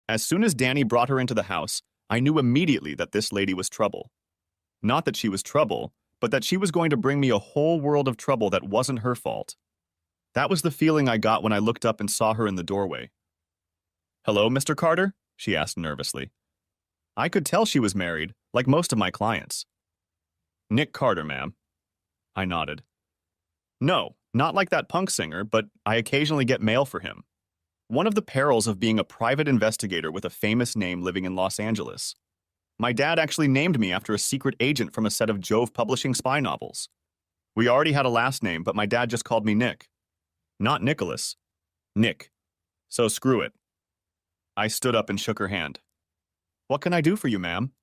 As soon as Danny brought her into the house, I knew immediately that this lady was trouble. Not that she was trouble, but that she was going to bring me a whole world of trouble that wasn't her fault. That was the feeling I got when I looked up and saw her in the doorway. "Hello, Mr. Carter?" she asked nervously. I could tell she was married, like most of my clients. "Nick Carter, ma'am." I nodded. "No, not like that punk singer, but I occasionally get mail for him. One of the perils of being a private investigator with a famous name living in Los Angeles. My dad actually named me after a secret agent from a set of Jove Publishing spy novels. We already had a last name, but my dad just called me Nick. Not Nicholas. Nick. So screw it." I stood up and shook her hand. "What can I do for you, ma'am?"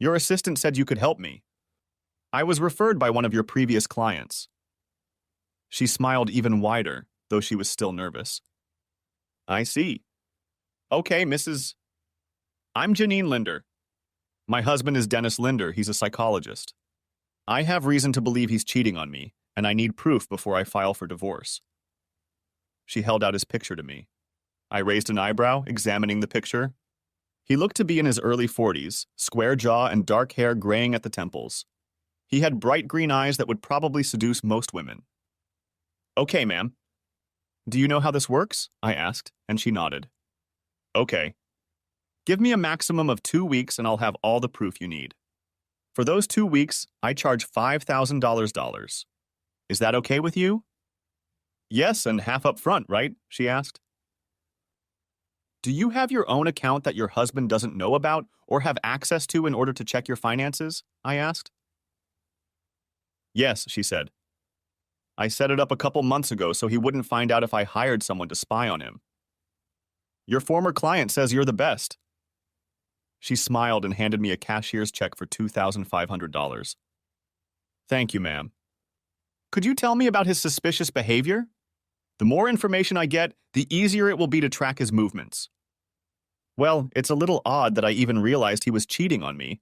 "Your assistant said you could help me. I was referred by one of your previous clients." She smiled even wider, though she was still nervous. "I see. Okay, Mrs. I'm Janine Linder. My husband is Dennis Linder. He's a psychologist. I have reason to believe he's cheating on me, and I need proof before I file for divorce." She held out his picture to me. I raised an eyebrow, examining the picture. He looked to be in his early 40s, square jaw and dark hair graying at the temples. He had bright green eyes that would probably seduce most women. "Okay, ma'am." "Do you know how this works?" I asked, and she nodded. "Okay. Give me a maximum of 2 weeks and I'll have all the proof you need. For those 2 weeks, I charge $5,000. Is that okay with you?" "Yes, and half up front, right?" she asked. "Do you have your own account that your husband doesn't know about or have access to in order to check your finances?" I asked. "Yes," she said. "I set it up a couple months ago so he wouldn't find out if I hired someone to spy on him." "Your former client says you're the best." She smiled and handed me a cashier's check for $2,500. "Thank you, ma'am. Could you tell me about his suspicious behavior? The more information I get, the easier it will be to track his movements." "Well, it's a little odd that I even realized he was cheating on me.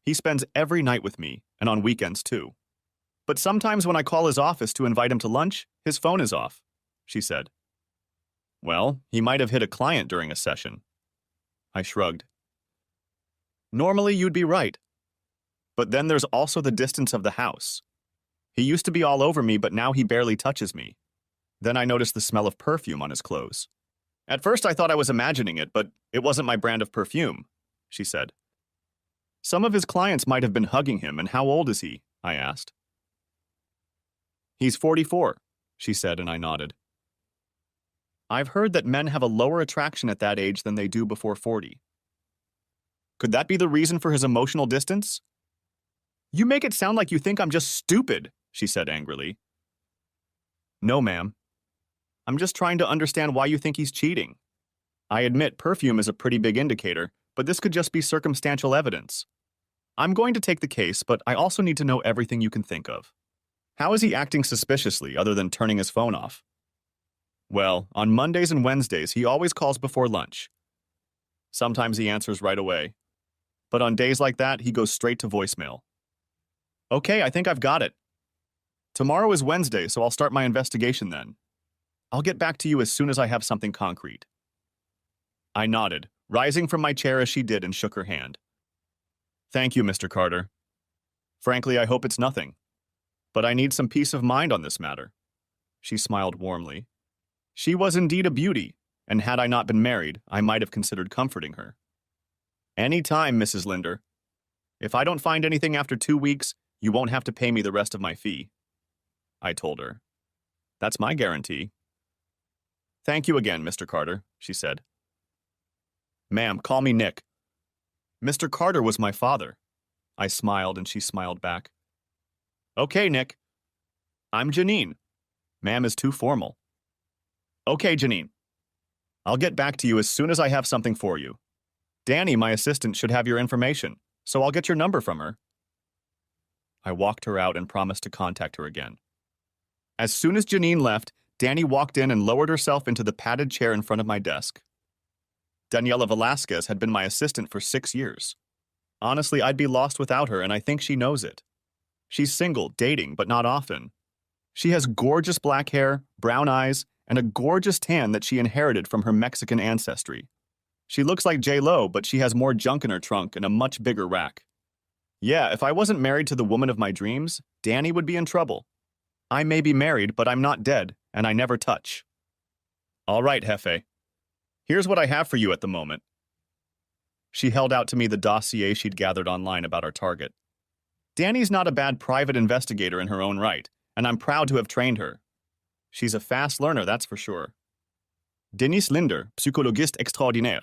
He spends every night with me, and on weekends too. But sometimes when I call his office to invite him to lunch, his phone is off," she said. "Well, he might have hit a client during a session." I shrugged. "Normally you'd be right. But then there's also the distance of the house. He used to be all over me, but now he barely touches me. Then I noticed the smell of perfume on his clothes. At first I thought I was imagining it, but it wasn't my brand of perfume," she said. "Some of his clients might have been hugging him, and how old is he?" I asked. "He's 44, she said, and I nodded. "I've heard that men have a lower attraction at that age than they do before 40. Could that be the reason for his emotional distance?" "You make it sound like you think I'm just stupid," she said angrily. "No, ma'am. I'm just trying to understand why you think he's cheating. I admit perfume is a pretty big indicator, but this could just be circumstantial evidence. I'm going to take the case, but I also need to know everything you can think of. How is he acting suspiciously other than turning his phone off?" "Well, on Mondays and Wednesdays, he always calls before lunch. Sometimes he answers right away. But on days like that, he goes straight to voicemail." "Okay, I think I've got it. Tomorrow is Wednesday, so I'll start my investigation then. I'll get back to you as soon as I have something concrete." I nodded, rising from my chair as she did, and shook her hand. "Thank you, Mr. Carter. Frankly, I hope it's nothing. But I need some peace of mind on this matter." She smiled warmly. She was indeed a beauty, and had I not been married, I might have considered comforting her. "Any time, Mrs. Linder. If I don't find anything after 2 weeks, you won't have to pay me the rest of my fee," I told her. "That's my guarantee." "Thank you again, Mr. Carter," she said. "Ma'am, call me Nick." "Mr. Carter was my father." I smiled, and she smiled back. "Okay, Nick. I'm Janine. Ma'am is too formal." "Okay, Janine. I'll get back to you as soon as I have something for you. Danny, my assistant, should have your information, so I'll get your number from her." I walked her out and promised to contact her again. As soon as Janine left, Danny walked in and lowered herself into the padded chair in front of my desk. Daniela Velasquez had been my assistant for 6 years. Honestly, I'd be lost without her, and I think she knows it. She's single, dating, but not often. She has gorgeous black hair, brown eyes, and a gorgeous tan that she inherited from her Mexican ancestry. She looks like J-Lo, but she has more junk in her trunk and a much bigger rack. Yeah, if I wasn't married to the woman of my dreams, Danny would be in trouble. I may be married, but I'm not dead, and I never touch. All right, Hefe. Here's what I have for you at the moment. She held out to me the dossier she'd gathered online about our target. Danny's not a bad private investigator in her own right, and I'm proud to have trained her. She's a fast learner, that's for sure. Denise Linder, psychologiste extraordinaire.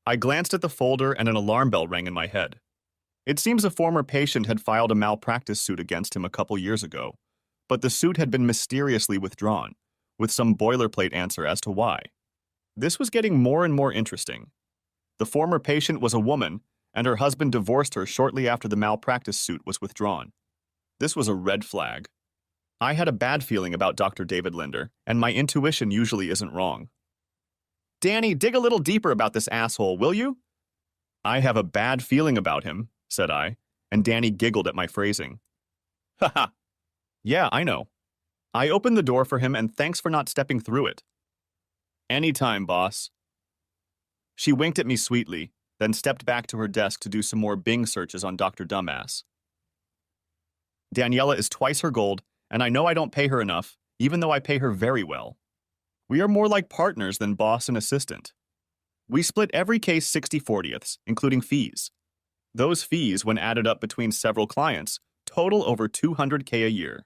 I glanced at the folder and an alarm bell rang in my head. It seems a former patient had filed a malpractice suit against him a couple years ago, but the suit had been mysteriously withdrawn, with some boilerplate answer as to why. This was getting more and more interesting. The former patient was a woman, and her husband divorced her shortly after the malpractice suit was withdrawn. This was a red flag. I had a bad feeling about Dr. David Linder, and my intuition usually isn't wrong. Danny, dig a little deeper about this asshole, will you? I have a bad feeling about him, said I, and Danny giggled at my phrasing. Haha. Yeah, I know. I opened the door for him, and thanks for not stepping through it. Anytime, boss. She winked at me sweetly, then stepped back to her desk to do some more Bing searches on Dr. Dumbass. Daniela is twice her gold, and I know I don't pay her enough, even though I pay her very well. We are more like partners than boss and assistant. We split every case 60/40ths, including fees. Those fees, when added up between several clients, total over $200K a year.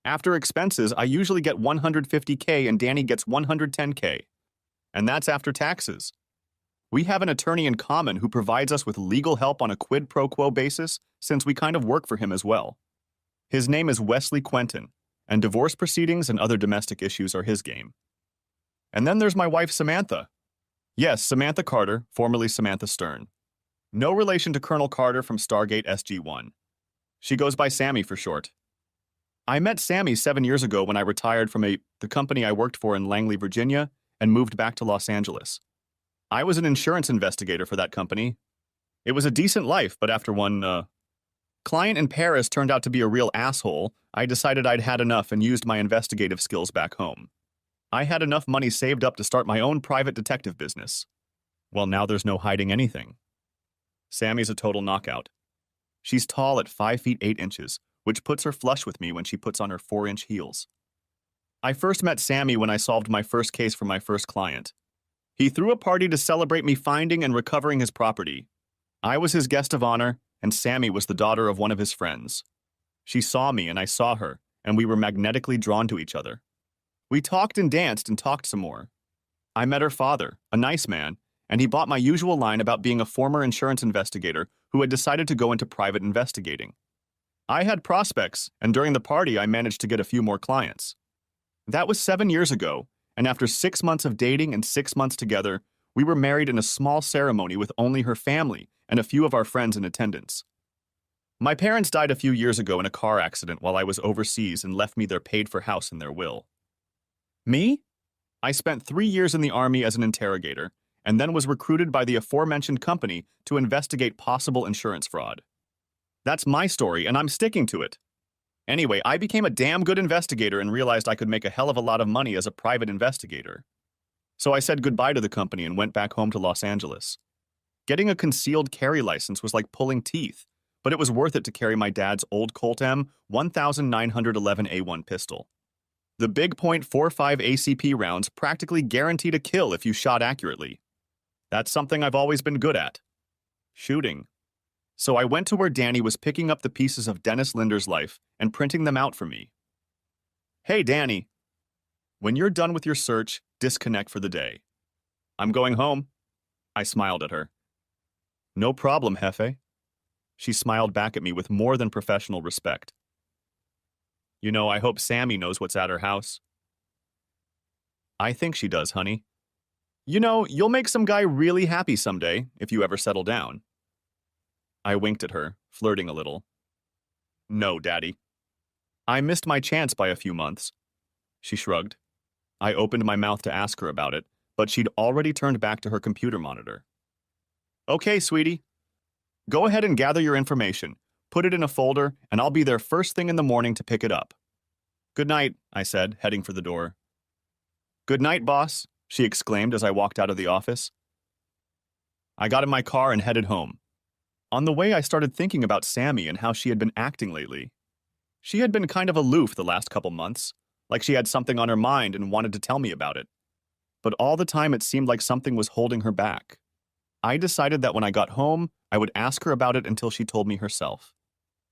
After expenses, I usually get $150K and Danny gets $110K. And that's after taxes. We have an attorney in common who provides us with legal help on a quid pro quo basis since we kind of work for him as well. His name is Wesley Quentin, and divorce proceedings and other domestic issues are his game. And then there's my wife, Samantha. Yes, Samantha Carter, formerly Samantha Stern. No relation to Colonel Carter from Stargate SG-1. She goes by Sammy for short. I met Sammy 7 years ago when I retired from the company I worked for in Langley, Virginia, and moved back to Los Angeles. I was an insurance investigator for that company. It was a decent life, but after one client in Paris turned out to be a real asshole, I decided I'd had enough and used my investigative skills back home. I had enough money saved up to start my own private detective business. Well, now there's no hiding anything. Sammy's a total knockout. She's tall at 5 feet 8 inches, which puts her flush with me when she puts on her 4-inch heels. I first met Sammy when I solved my first case for my first client. He threw a party to celebrate me finding and recovering his property. I was his guest of honor, and Sammy was the daughter of one of his friends. She saw me and I saw her, and we were magnetically drawn to each other. We talked and danced and talked some more. I met her father, a nice man, and he bought my usual line about being a former insurance investigator who had decided to go into private investigating. I had prospects, and during the party I managed to get a few more clients. That was 7 years ago, and after 6 months of dating and 6 months together, we were married in a small ceremony with only her family and a few of our friends in attendance. My parents died a few years ago in a car accident while I was overseas and left me their paid-for house in their will. Me? I spent 3 years in the Army as an interrogator, and then was recruited by the aforementioned company to investigate possible insurance fraud. That's my story, and I'm sticking to it. Anyway, I became a damn good investigator and realized I could make a hell of a lot of money as a private investigator. So I said goodbye to the company and went back home to Los Angeles. Getting a concealed carry license was like pulling teeth, but it was worth it to carry my dad's old Colt M 1911A1 pistol. The big .45 ACP rounds practically guaranteed a kill if you shot accurately. That's something I've always been good at. Shooting. So I went to where Danny was picking up the pieces of Dennis Linder's life and printing them out for me. Hey, Danny. When you're done with your search, disconnect for the day. I'm going home. I smiled at her. No problem, Hefe. She smiled back at me with more than professional respect. You know, I hope Sammy knows what's at her house. I think she does, honey. You know, you'll make some guy really happy someday, if you ever settle down. I winked at her, flirting a little. No, Daddy. I missed my chance by a few months. She shrugged. I opened my mouth to ask her about it, but she'd already turned back to her computer monitor. Okay, sweetie. Go ahead and gather your information, put it in a folder, and I'll be there first thing in the morning to pick it up. Good night, I said, heading for the door. Good night, boss, she exclaimed as I walked out of the office. I got in my car and headed home. On the way, I started thinking about Sammy and how she had been acting lately. She had been kind of aloof the last couple months, like she had something on her mind and wanted to tell me about it. But all the time it seemed like something was holding her back. I decided that when I got home, I would ask her about it until she told me herself.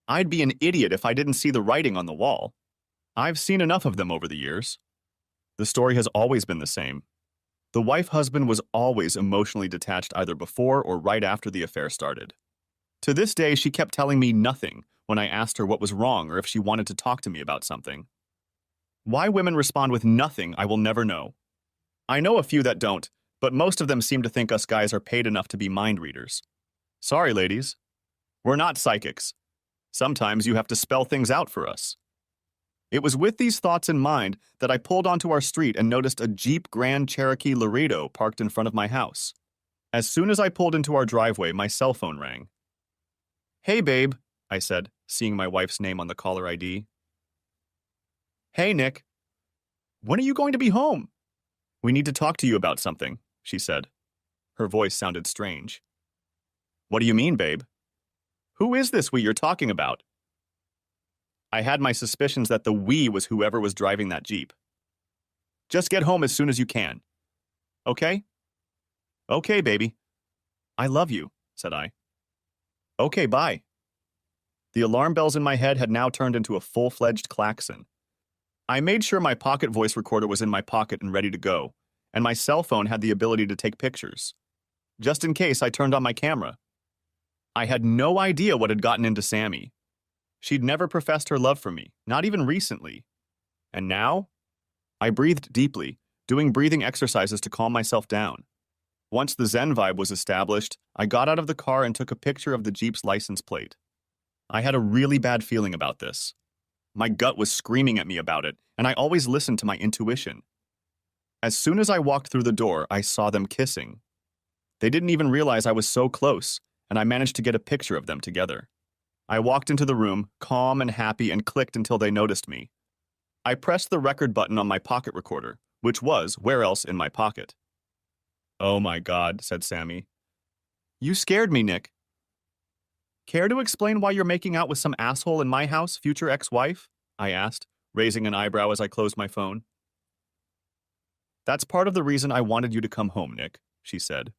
I'd be an idiot if I didn't see the writing on the wall. I've seen enough of them over the years. The story has always been the same. The wife-husband was always emotionally detached either before or right after the affair started. To this day, she kept telling me nothing when I asked her what was wrong or if she wanted to talk to me about something. Why women respond with nothing, I will never know. I know a few that don't, but most of them seem to think us guys are paid enough to be mind readers. Sorry, ladies. We're not psychics. Sometimes you have to spell things out for us. It was with these thoughts in mind that I pulled onto our street and noticed a Jeep Grand Cherokee Laredo parked in front of my house. As soon as I pulled into our driveway, my cell phone rang. "Hey, babe," I said, seeing my wife's name on the caller ID. "Hey, Nick. When are you going to be home?" "We need to talk to you about something," she said. Her voice sounded strange. "What do you mean, babe? Who is this we you're talking about?" I had my suspicions that the we was whoever was driving that Jeep. "Just get home as soon as you can. Okay?" "Okay, baby." "I love you," said I. "Okay, bye." The alarm bells in my head had now turned into a full-fledged klaxon. I made sure my pocket voice recorder was in my pocket and ready to go, and my cell phone had the ability to take pictures. Just in case, I turned on my camera. I had no idea what had gotten into Sammy. She'd never professed her love for me, not even recently. And now? I breathed deeply, doing breathing exercises to calm myself down. Once the Zen vibe was established, I got out of the car and took a picture of the Jeep's license plate. I had a really bad feeling about this. My gut was screaming at me about it, and I always listened to my intuition. As soon as I walked through the door, I saw them kissing. They didn't even realize I was so close, and I managed to get a picture of them together. I walked into the room, calm and happy, and clicked until they noticed me. I pressed the record button on my pocket recorder, which was where else in my pocket. "Oh my God," said Sammy. "You scared me, Nick." "Care to explain why you're making out with some asshole in my house, future ex-wife?" I asked, raising an eyebrow as I closed my phone. "That's part of the reason I wanted you to come home, Nick," she said.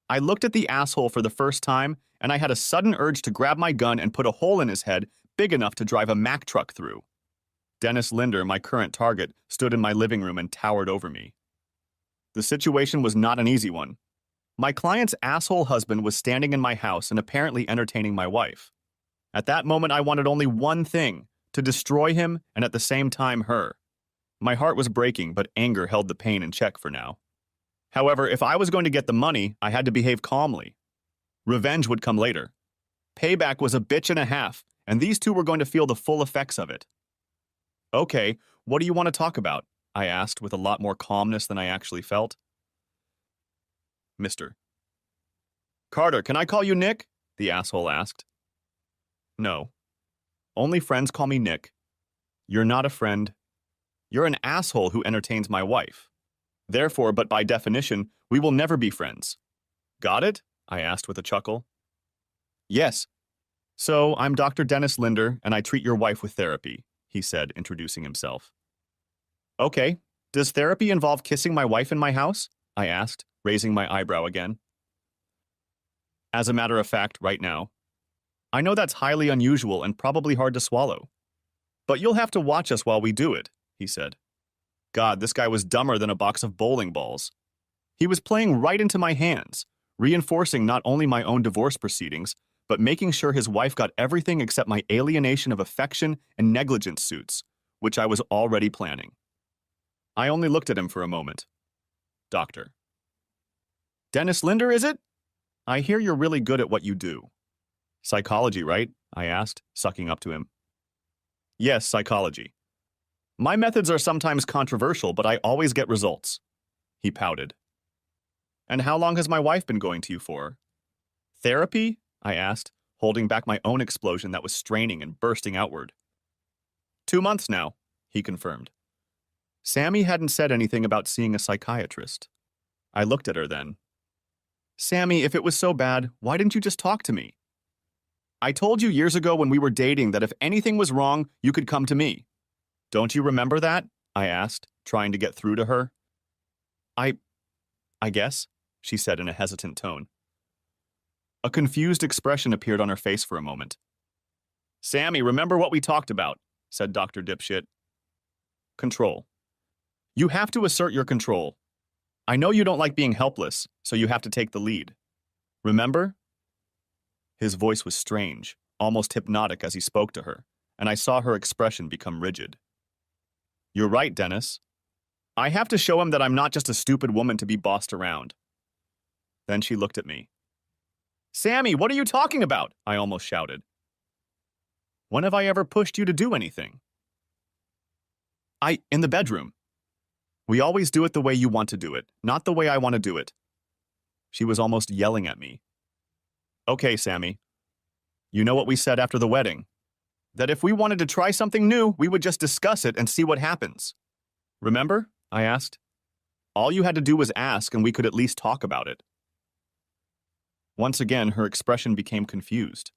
I looked at the asshole for the first time, and I had a sudden urge to grab my gun and put a hole in his head big enough to drive a Mack truck through. Dennis Linder, my current target, stood in my living room and towered over me. The situation was not an easy one. My client's asshole husband was standing in my house and apparently entertaining my wife. At that moment, I wanted only one thing, to destroy him and at the same time her. My heart was breaking, but anger held the pain in check for now. However, if I was going to get the money, I had to behave calmly. Revenge would come later. Payback was a bitch and a half, and these two were going to feel the full effects of it. "Okay, what do you want to talk about?" I asked with a lot more calmness than I actually felt. "Mr. Carter, can I call you Nick?" the asshole asked. "No. Only friends call me Nick. You're not a friend. You're an asshole who entertains my wife. Therefore, but by definition, we will never be friends. Got it?" I asked with a chuckle. "Yes. So, I'm Dr. Dennis Linder, and I treat your wife with therapy," he said, introducing himself. "Okay. Does therapy involve kissing my wife in my house?" I asked, raising my eyebrow again. "As a matter of fact, right now. I know that's highly unusual and probably hard to swallow. But you'll have to watch us while we do it," he said. God, this guy was dumber than a box of bowling balls. He was playing right into my hands, reinforcing not only my own divorce proceedings, but making sure his wife got everything except my alienation of affection and negligence suits, which I was already planning. I only looked at him for a moment. "Doctor." "Dennis Linder, is it? I hear you're really good at what you do." "Psychology, right?" I asked, sucking up to him. "Yes, psychology. My methods are sometimes controversial, but I always get results." He pouted. "And how long has my wife been going to you for?" "Therapy?" I asked, holding back my own explosion that was straining and bursting outward. 2 months now," he confirmed. Sammy hadn't said anything about seeing a psychiatrist. I looked at her then. Sammy, if it was so bad, why didn't you just talk to me? I told you years ago when we were dating that if anything was wrong, you could come to me. Don't you remember that? I asked, trying to get through to her. I guess, she said in a hesitant tone. A confused expression appeared on her face for a moment. Sammy, remember what we talked about, said Dr. Dipshit. Control. You have to assert your control. I know you don't like being helpless, so you have to take the lead. Remember? His voice was strange, almost hypnotic as he spoke to her, and I saw her expression become rigid. You're right, Dennis. I have to show him that I'm not just a stupid woman to be bossed around. Then she looked at me. Sammy, what are you talking about? I almost shouted. When have I ever pushed you to do anything? In the bedroom. We always do it the way you want to do it, not the way I want to do it. She was almost yelling at me. Okay, Sammy. You know what we said after the wedding? That if we wanted to try something new, we would just discuss it and see what happens. Remember? I asked. All you had to do was ask, and we could at least talk about it. Once again, her expression became confused.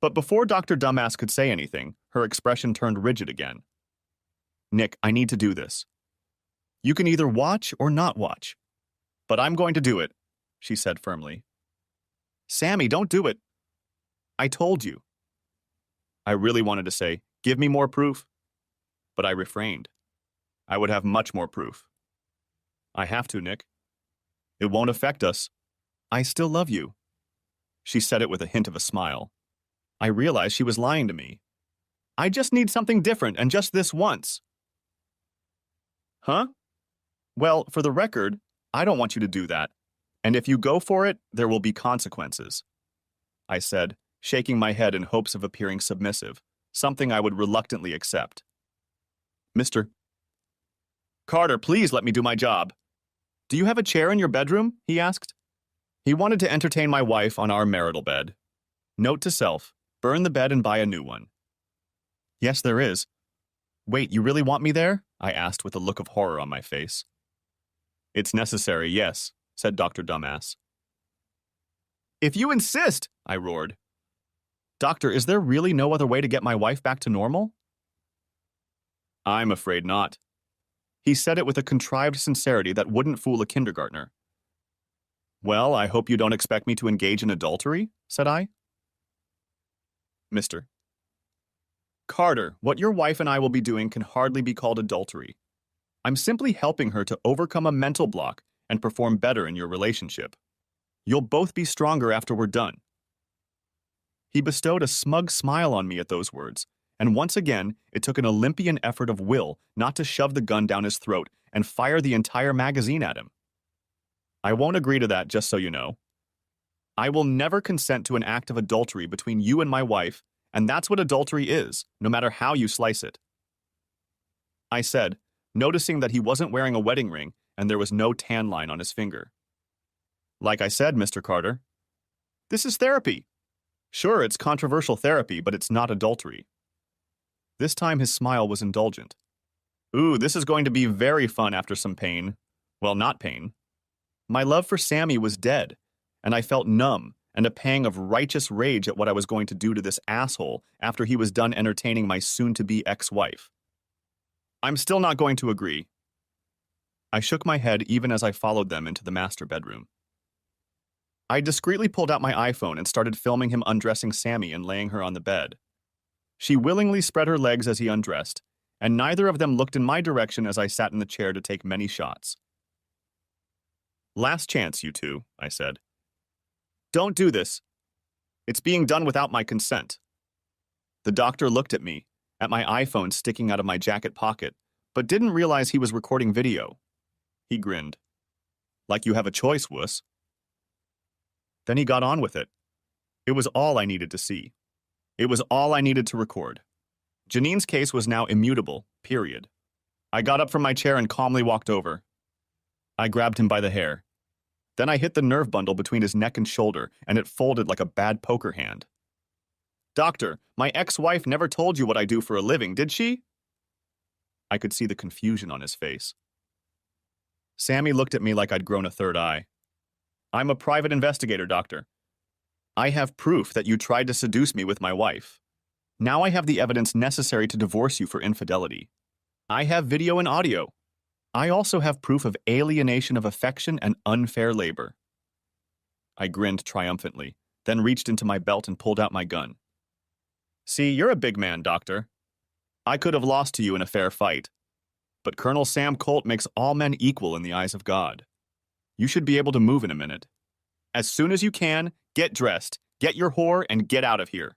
But before Dr. Dumbass could say anything, her expression turned rigid again. Nick, I need to do this. You can either watch or not watch. But I'm going to do it, she said firmly. Sammy, don't do it. I told you. I really wanted to say, give me more proof. But I refrained. I would have much more proof. I have to, Nick. It won't affect us. I still love you. She said it with a hint of a smile. I realized she was lying to me. I just need something different, and just this once. Huh? Well, for the record, I don't want you to do that. And if you go for it, there will be consequences. I said, shaking my head in hopes of appearing submissive, something I would reluctantly accept. Mr. Carter, please let me do my job. Do you have a chair in your bedroom? He asked. He wanted to entertain my wife on our marital bed. Note to self, burn the bed and buy a new one. Yes, there is. Wait, you really want me there? I asked with a look of horror on my face. It's necessary, yes, said Dr. Dumbass. If you insist, I roared. Doctor, is there really no other way to get my wife back to normal? I'm afraid not. He said it with a contrived sincerity that wouldn't fool a kindergartner. Well, I hope you don't expect me to engage in adultery, said I. Mr. Carter, what your wife and I will be doing can hardly be called adultery. I'm simply helping her to overcome a mental block and perform better in your relationship. You'll both be stronger after we're done. He bestowed a smug smile on me at those words, and once again, it took an Olympian effort of will not to shove the gun down his throat and fire the entire magazine at him. I won't agree to that, just so you know. I will never consent to an act of adultery between you and my wife, and that's what adultery is, no matter how you slice it. I said, noticing that he wasn't wearing a wedding ring and there was no tan line on his finger. Like I said, Mr. Carter, this is therapy. Sure, it's controversial therapy, but it's not adultery. This time his smile was indulgent. Ooh, this is going to be very fun after some pain. Well, not pain. My love for Sammy was dead, and I felt numb and a pang of righteous rage at what I was going to do to this asshole after he was done entertaining my soon-to-be ex-wife. I'm still not going to agree. I shook my head even as I followed them into the master bedroom. I discreetly pulled out my iPhone and started filming him undressing Sammy and laying her on the bed. She willingly spread her legs as he undressed, and neither of them looked in my direction as I sat in the chair to take many shots. Last chance, you two, I said. Don't do this. It's being done without my consent. The doctor looked at me, at my iPhone sticking out of my jacket pocket, but didn't realize he was recording video. He grinned. Like you have a choice, wuss. Then he got on with it. It was all I needed to see. It was all I needed to record. Janine's case was now immutable, period. I got up from my chair and calmly walked over. I grabbed him by the hair. Then I hit the nerve bundle between his neck and shoulder, and it folded like a bad poker hand. Doctor, my ex-wife never told you what I do for a living, did she? I could see the confusion on his face. Sammy looked at me like I'd grown a third eye. I'm a private investigator, doctor. I have proof that you tried to seduce me with my wife. Now I have the evidence necessary to divorce you for infidelity. I have video and audio. I also have proof of alienation of affection and unfair labor. I grinned triumphantly, then reached into my belt and pulled out my gun. See, you're a big man, doctor. I could have lost to you in a fair fight. But Colonel Sam Colt makes all men equal in the eyes of God. You should be able to move in a minute. As soon as you can, get dressed, get your whore, and get out of here.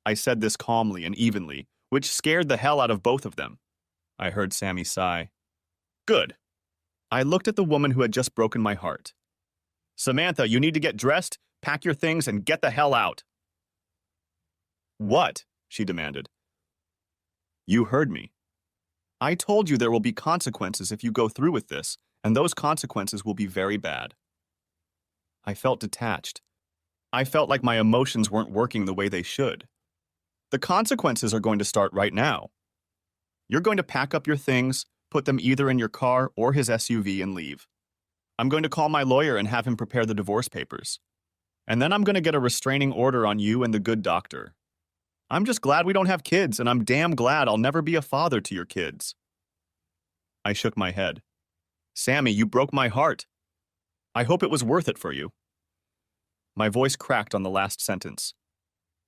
I said this calmly and evenly, which scared the hell out of both of them. I heard Sammy sigh. Good. I looked at the woman who had just broken my heart. Samantha, you need to get dressed, pack your things, and get the hell out. What? She demanded. You heard me. I told you there will be consequences if you go through with this, and those consequences will be very bad. I felt detached. I felt like my emotions weren't working the way they should. The consequences are going to start right now. You're going to pack up your things, put them either in your car or his SUV and leave. I'm going to call my lawyer and have him prepare the divorce papers. And then I'm going to get a restraining order on you and the good doctor. I'm just glad we don't have kids, and I'm damn glad I'll never be a father to your kids. I shook my head. Sammy, you broke my heart. I hope it was worth it for you. My voice cracked on the last sentence.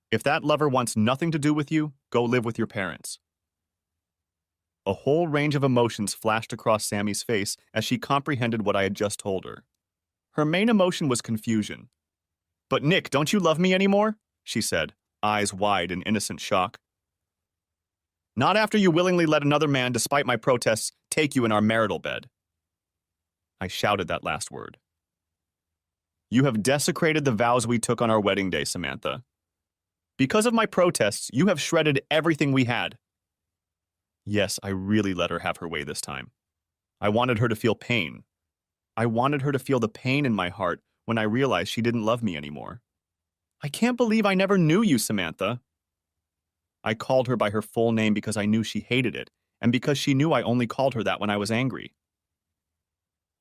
If that lover wants nothing to do with you, go live with your parents. A whole range of emotions flashed across Sammy's face as she comprehended what I had just told her. Her main emotion was confusion. But Nick, don't you love me anymore? She said, eyes wide in innocent shock. Not after you willingly let another man, despite my protests, take you in our marital bed. I shouted that last word. You have desecrated the vows we took on our wedding day, Samantha. Because of my protests, you have shredded everything we had. Yes, I really let her have her way this time. I wanted her to feel pain. I wanted her to feel the pain in my heart when I realized she didn't love me anymore. I can't believe I never knew you, Samantha. I called her by her full name because I knew she hated it, and because she knew I only called her that when I was angry.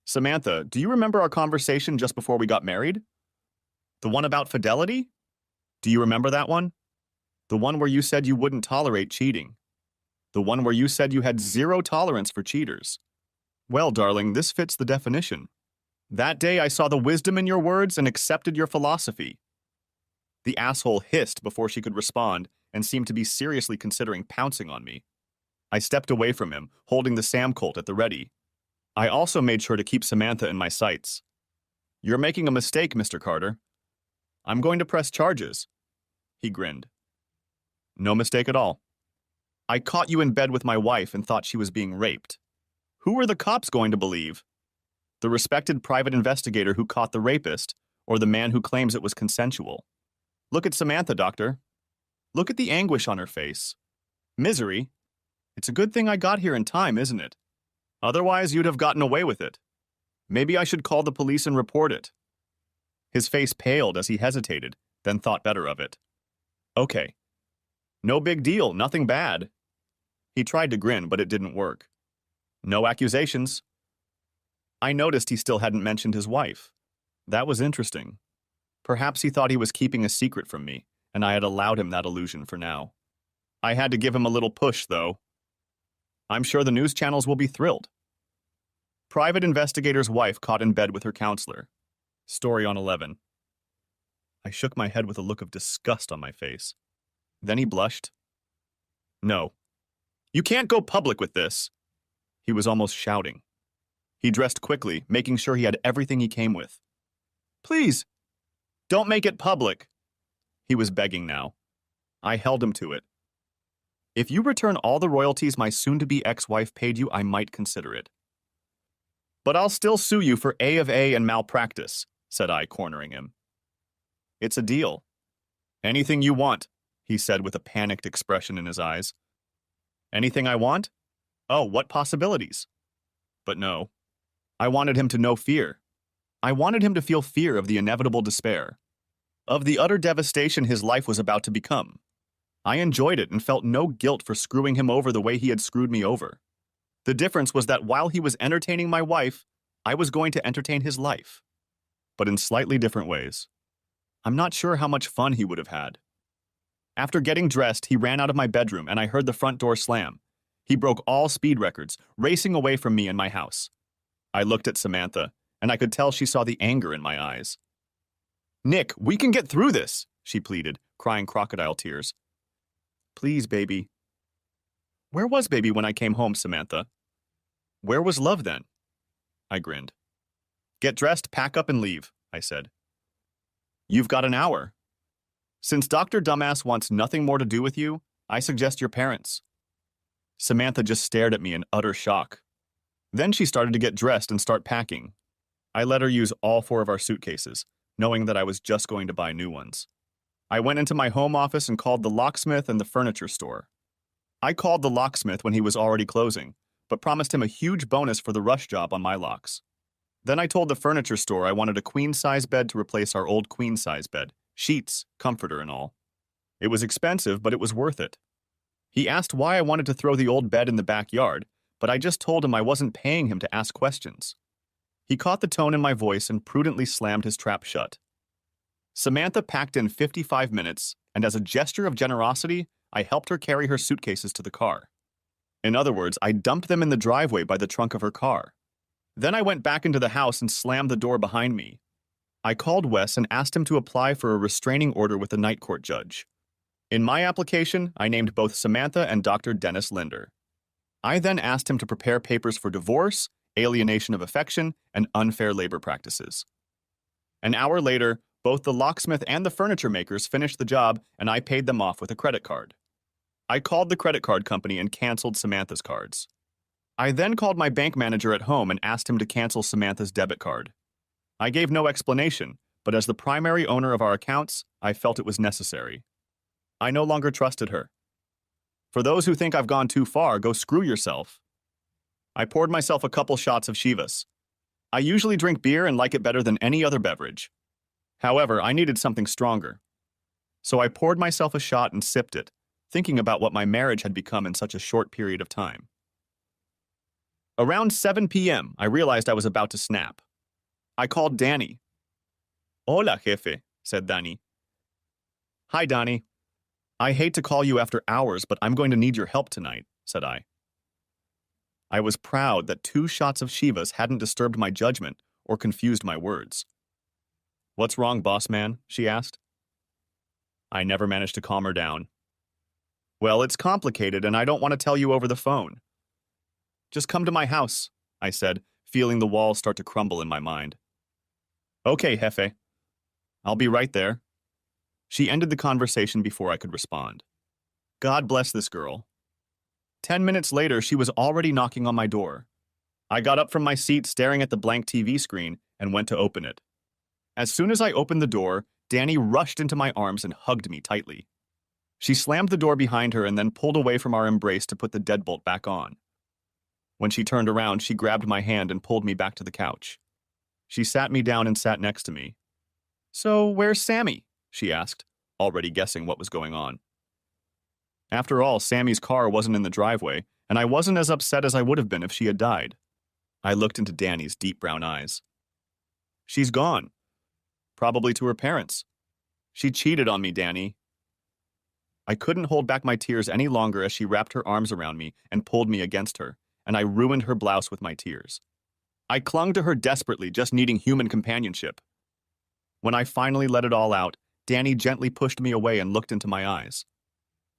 Samantha, do you remember our conversation just before we got married? The one about fidelity? Do you remember that one? The one where you said you wouldn't tolerate cheating. The one where you said you had zero tolerance for cheaters. Well, darling, this fits the definition. That day I saw the wisdom in your words and accepted your philosophy. The asshole hissed before she could respond and seemed to be seriously considering pouncing on me. I stepped away from him, holding the Sam Colt at the ready. I also made sure to keep Samantha in my sights. You're making a mistake, Mr. Carter. I'm going to press charges. He grinned. No mistake at all. I caught you in bed with my wife and thought she was being raped. Who are the cops going to believe? The respected private investigator who caught the rapist, or the man who claims it was consensual? Look at Samantha, doctor. Look at the anguish on her face. Misery. It's a good thing I got here in time, isn't it? Otherwise, you'd have gotten away with it. Maybe I should call the police and report it. His face paled as he hesitated, then thought better of it. Okay. No big deal, nothing bad. He tried to grin, but it didn't work. No accusations. I noticed he still hadn't mentioned his wife. That was interesting. Perhaps he thought he was keeping a secret from me, and I had allowed him that illusion for now. I had to give him a little push, though. I'm sure the news channels will be thrilled. Private investigator's wife caught in bed with her counselor. Story on 11. I shook my head with a look of disgust on my face. Then he blushed. No. You can't go public with this. He was almost shouting. He dressed quickly, making sure he had everything he came with. Please, don't make it public. He was begging now. I held him to it. If you return all the royalties my soon-to-be ex-wife paid you, I might consider it. But I'll still sue you for A of A and malpractice, said I, cornering him. It's a deal. Anything you want, he said with a panicked expression in his eyes. Anything I want? Oh, what possibilities? But no. I wanted him to know fear. I wanted him to feel fear of the inevitable despair, of the utter devastation his life was about to become. I enjoyed it and felt no guilt for screwing him over the way he had screwed me over. The difference was that while he was entertaining my wife, I was going to entertain his life. but in slightly different ways. I'm not sure how much fun he would have had. After getting dressed, he ran out of my bedroom and I heard the front door slam. He broke all speed records, racing away from me and my house. I looked at Samantha, and I could tell she saw the anger in my eyes. "Nick, we can get through this," she pleaded, crying crocodile tears. "Please, baby." "Where was baby when I came home, Samantha?" "Where was love then?" I grinned. "Get dressed, pack up, and leave," I said. "You've got an hour. Since Dr. Dumbass wants nothing more to do with you, I suggest your parents." Samantha just stared at me in utter shock. Then she started to get dressed and start packing. I let her use all 4 of our suitcases, knowing that I was just going to buy new ones. I went into my home office and called the locksmith and the furniture store. I called the locksmith when he was already closing, but promised him a huge bonus for the rush job on my locks. Then I told the furniture store I wanted a queen-size bed to replace our old queen-size bed, sheets, comforter, and all. It was expensive, but it was worth it. He asked why I wanted to throw the old bed in the backyard, but I just told him I wasn't paying him to ask questions. He caught the tone in my voice and prudently slammed his trap shut. Samantha packed in 55 minutes, and as a gesture of generosity, I helped her carry her suitcases to the car. In other words, I dumped them in the driveway by the trunk of her car. Then I went back into the house and slammed the door behind me. I called Wes and asked him to apply for a restraining order with the night court judge. In my application, I named both Samantha and Dr. Dennis Linder. I then asked him to prepare papers for divorce, alienation of affection, and unfair labor practices. An hour later, both the locksmith and the furniture makers finished the job, and I paid them off with a credit card. I called the credit card company and canceled Samantha's cards. I then called my bank manager at home and asked him to cancel Samantha's debit card. I gave no explanation, but as the primary owner of our accounts, I felt it was necessary. I no longer trusted her. For those who think I've gone too far, go screw yourself. I poured myself a couple shots of Chivas. I usually drink beer and like it better than any other beverage. However, I needed something stronger. So I poured myself a shot and sipped it, thinking about what my marriage had become in such a short period of time. Around 7 p.m., I realized I was about to snap. I called Danny. "Hola, jefe," said Danny. "Hi, Danny. I hate to call you after hours, but I'm going to need your help tonight," said I. I was proud that 2 shots of Chivas hadn't disturbed my judgment or confused my words. "What's wrong, boss man?" she asked. I never managed to calm her down. "Well, it's complicated, and I don't want to tell you over the phone." "Just come to my house," I said, feeling the walls start to crumble in my mind. "Okay, jefe. I'll be right there." She ended the conversation before I could respond. God bless this girl. 10 minutes later, she was already knocking on my door. I got up from my seat staring at the blank TV screen and went to open it. As soon as I opened the door, Danny rushed into my arms and hugged me tightly. She slammed the door behind her and then pulled away from our embrace to put the deadbolt back on. When she turned around, she grabbed my hand and pulled me back to the couch. She sat me down and sat next to me. "So, where's Sammy?" she asked, already guessing what was going on. After all, Sammy's car wasn't in the driveway, and I wasn't as upset as I would have been if she had died. I looked into Danny's deep brown eyes. "She's gone. Probably to her parents. She cheated on me, Danny." I couldn't hold back my tears any longer as she wrapped her arms around me and pulled me against her, and I ruined her blouse with my tears. I clung to her desperately, just needing human companionship. When I finally let it all out, Danny gently pushed me away and looked into my eyes.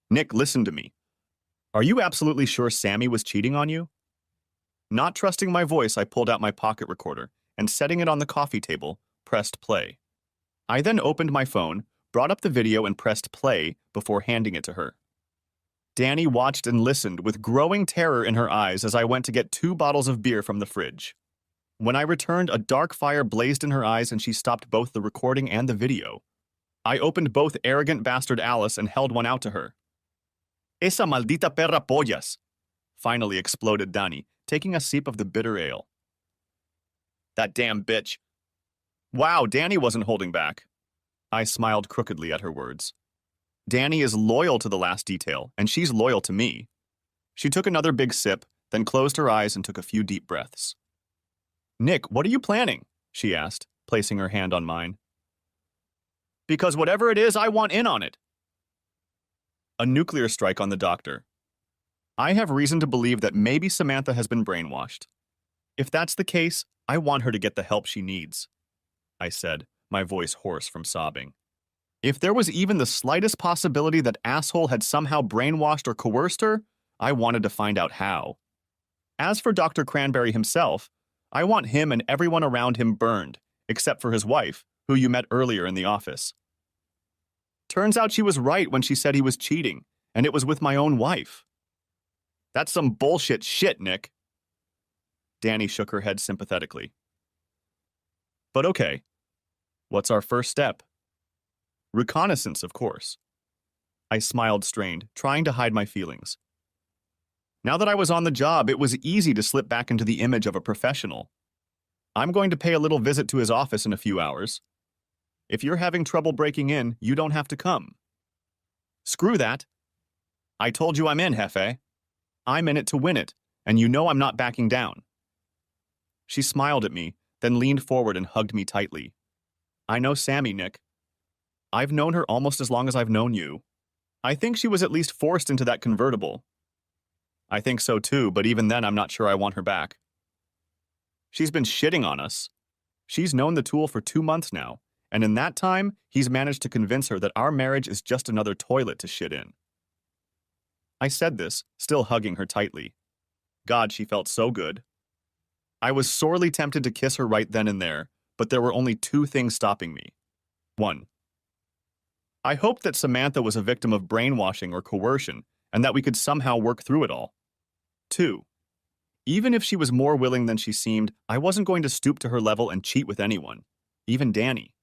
"Nick, listen to me. Are you absolutely sure Sammy was cheating on you?" Not trusting my voice, I pulled out my pocket recorder and, setting it on the coffee table, pressed play. I then opened my phone, brought up the video, and pressed play before handing it to her. Danny watched and listened with growing terror in her eyes as I went to get 2 bottles of beer from the fridge. When I returned, a dark fire blazed in her eyes and she stopped both the recording and the video. I opened both arrogant bastard Alice and held one out to her. "Esa maldita perra pollas," finally exploded Danny, taking a sip of the bitter ale. "That damn bitch." Wow, Danny wasn't holding back. I smiled crookedly at her words. Danny is loyal to the last detail, and she's loyal to me. She took another big sip, then closed her eyes and took a few deep breaths. "Nick, what are you planning?" she asked, placing her hand on mine. Because whatever it is, I want in on it. A nuclear strike on the doctor. I have reason to believe that maybe Samantha has been brainwashed. If that's the case, I want her to get the help she needs, I said, my voice hoarse from sobbing. If there was even the slightest possibility that asshole had somehow brainwashed or coerced her, I wanted to find out how. As for Dr. Cranberry himself, I want him and everyone around him burned, except for his wife, who you met earlier in the office. Turns out she was right when she said he was cheating, and it was with my own wife. That's some bullshit shit, Nick. Danny shook her head sympathetically. But okay, what's our first step? Reconnaissance, of course. I smiled strained, trying to hide my feelings. Now that I was on the job, it was easy to slip back into the image of a professional. I'm going to pay a little visit to his office in a few hours. If you're having trouble breaking in, you don't have to come. Screw that. I told you I'm in, Jefe. I'm in it to win it, and you know I'm not backing down. She smiled at me, then leaned forward and hugged me tightly. I know Sammy, Nick. I've known her almost as long as I've known you. I think she was at least forced into that convertible. I think so too, but even then I'm not sure I want her back. She's been shitting on us. She's known the tool for 2 months now, and in that time, he's managed to convince her that our marriage is just another toilet to shit in. I said this, still hugging her tightly. God, she felt so good. I was sorely tempted to kiss her right then and there, but there were only 2 things stopping me. 1. I hoped that Samantha was a victim of brainwashing or coercion, and that we could somehow work through it all. 2. Even if she was more willing than she seemed, I wasn't going to stoop to her level and cheat with anyone, even Danny.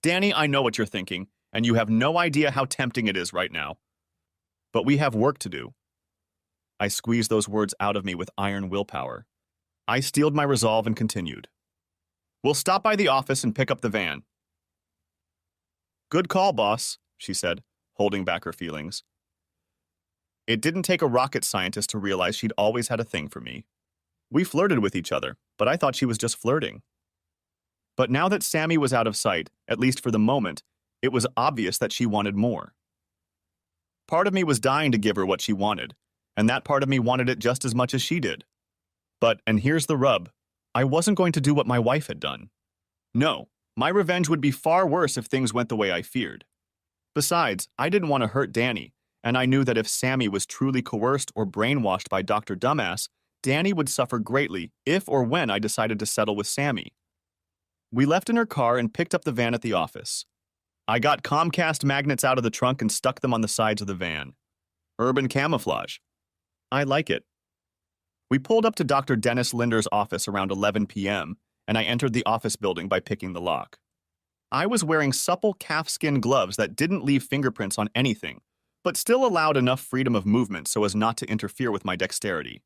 Danny, I know what you're thinking, and you have no idea how tempting it is right now. But we have work to do. I squeezed those words out of me with iron willpower. I steeled my resolve and continued. We'll stop by the office and pick up the van. Good call, boss, she said, holding back her feelings. It didn't take a rocket scientist to realize she'd always had a thing for me. We flirted with each other, but I thought she was just flirting. But now that Sammy was out of sight, at least for the moment, it was obvious that she wanted more. Part of me was dying to give her what she wanted, and that part of me wanted it just as much as she did. But, and here's the rub, I wasn't going to do what my wife had done. No, my revenge would be far worse if things went the way I feared. Besides, I didn't want to hurt Danny, and I knew that if Sammy was truly coerced or brainwashed by Dr. Dumbass, Danny would suffer greatly if or when I decided to settle with Sammy. We left in her car and picked up the van at the office. I got Comcast magnets out of the trunk and stuck them on the sides of the van. Urban camouflage. I like it. We pulled up to Dr. Dennis Linder's office around 11 p.m., and I entered the office building by picking the lock. I was wearing supple calfskin gloves that didn't leave fingerprints on anything, but still allowed enough freedom of movement so as not to interfere with my dexterity.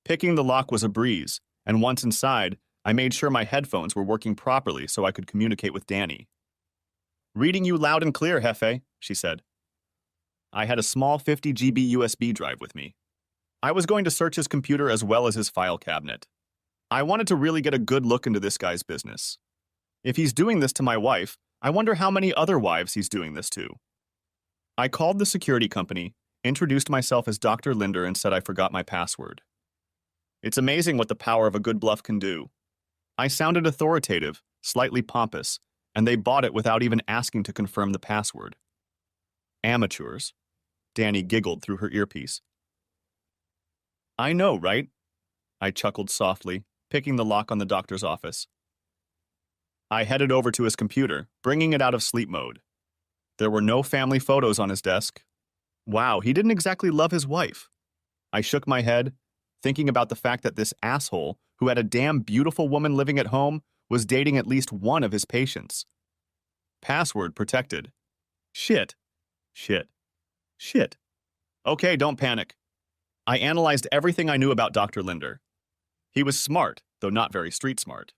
Picking the lock was a breeze, and once inside, I made sure my headphones were working properly so I could communicate with Danny. Reading you loud and clear, Jefe, she said. I had a small 50 GB USB drive with me. I was going to search his computer as well as his file cabinet. I wanted to really get a good look into this guy's business. If he's doing this to my wife, I wonder how many other wives he's doing this to. I called the security company, introduced myself as Dr. Linder, and said I forgot my password. It's amazing what the power of a good bluff can do. I sounded authoritative, slightly pompous, and they bought it without even asking to confirm the password. Amateurs. Danny giggled through her earpiece. I know, right? I chuckled softly, picking the lock on the doctor's office. I headed over to his computer, bringing it out of sleep mode. There were no family photos on his desk. Wow, he didn't exactly love his wife. I shook my head, thinking about the fact that this asshole, who had a damn beautiful woman living at home, was dating at least one of his patients. Password protected. Shit. Shit. Shit. Okay, don't panic. I analyzed everything I knew about Dr. Linder. He was smart, though not very street smart.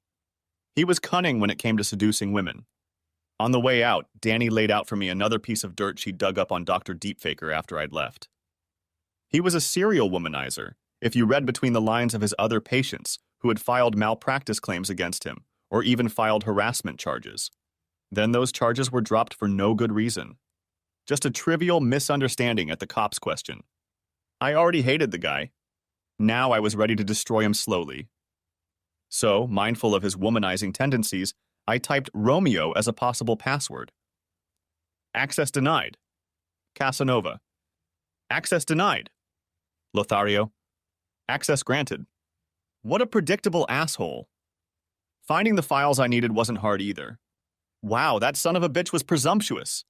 He was cunning when it came to seducing women. On the way out, Danny laid out for me another piece of dirt she dug up on Dr. Deepfaker after I'd left. He was a serial womanizer, if you read between the lines of his other patients who had filed malpractice claims against him, or even filed harassment charges. Then those charges were dropped for no good reason. Just a trivial misunderstanding at the cops question. I already hated the guy. Now I was ready to destroy him slowly. So, mindful of his womanizing tendencies, I typed Romeo as a possible password. Access denied. Casanova. Access denied. Lothario. Access granted. What a predictable asshole. Finding the files I needed wasn't hard either. Wow, that son of a bitch was presumptuous.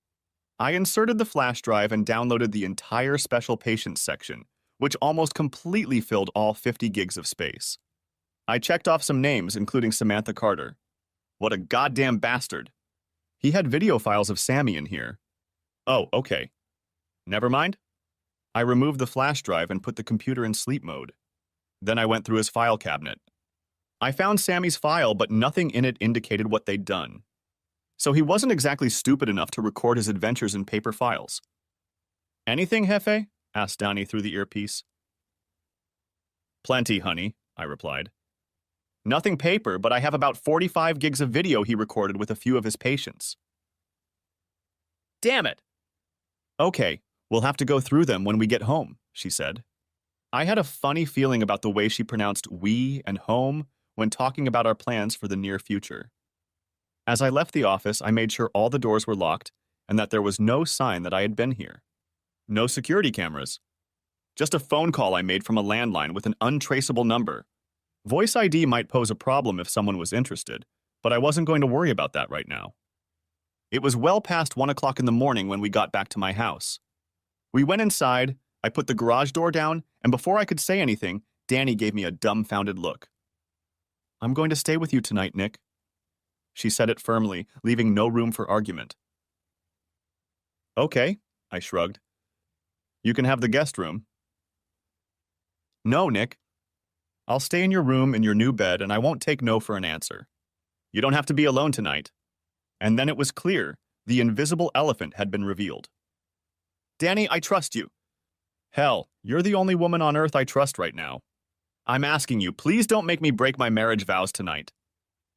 I inserted the flash drive and downloaded the entire special patients section, which almost completely filled all 50 gigs of space. I checked off some names, including Samantha Carter. What a goddamn bastard. He had video files of Sammy in here. Oh, okay. Never mind. I removed the flash drive and put the computer in sleep mode. Then I went through his file cabinet. I found Sammy's file, but nothing in it indicated what they'd done. So he wasn't exactly stupid enough to record his adventures in paper files. Anything, Jefe? Asked Downey through the earpiece. Plenty, honey, I replied. Nothing paper, but I have about 45 gigs of video he recorded with a few of his patients. Damn it! Okay, we'll have to go through them when we get home, she said. I had a funny feeling about the way she pronounced we and home when talking about our plans for the near future. As I left the office, I made sure all the doors were locked and that there was no sign that I had been here. No security cameras. Just a phone call I made from a landline with an untraceable number. Voice ID might pose a problem if someone was interested, but I wasn't going to worry about that right now. It was well past 1 o'clock in the morning when we got back to my house. We went inside, I put the garage door down, and before I could say anything, Danny gave me a dumbfounded look. I'm going to stay with you tonight, Nick. She said it firmly, leaving no room for argument. Okay, I shrugged. You can have the guest room. No, Nick. I'll stay in your room in your new bed, and I won't take no for an answer. You don't have to be alone tonight. And then it was clear the invisible elephant had been revealed. Danny, I trust you. Hell, you're the only woman on earth I trust right now. I'm asking you, please don't make me break my marriage vows tonight.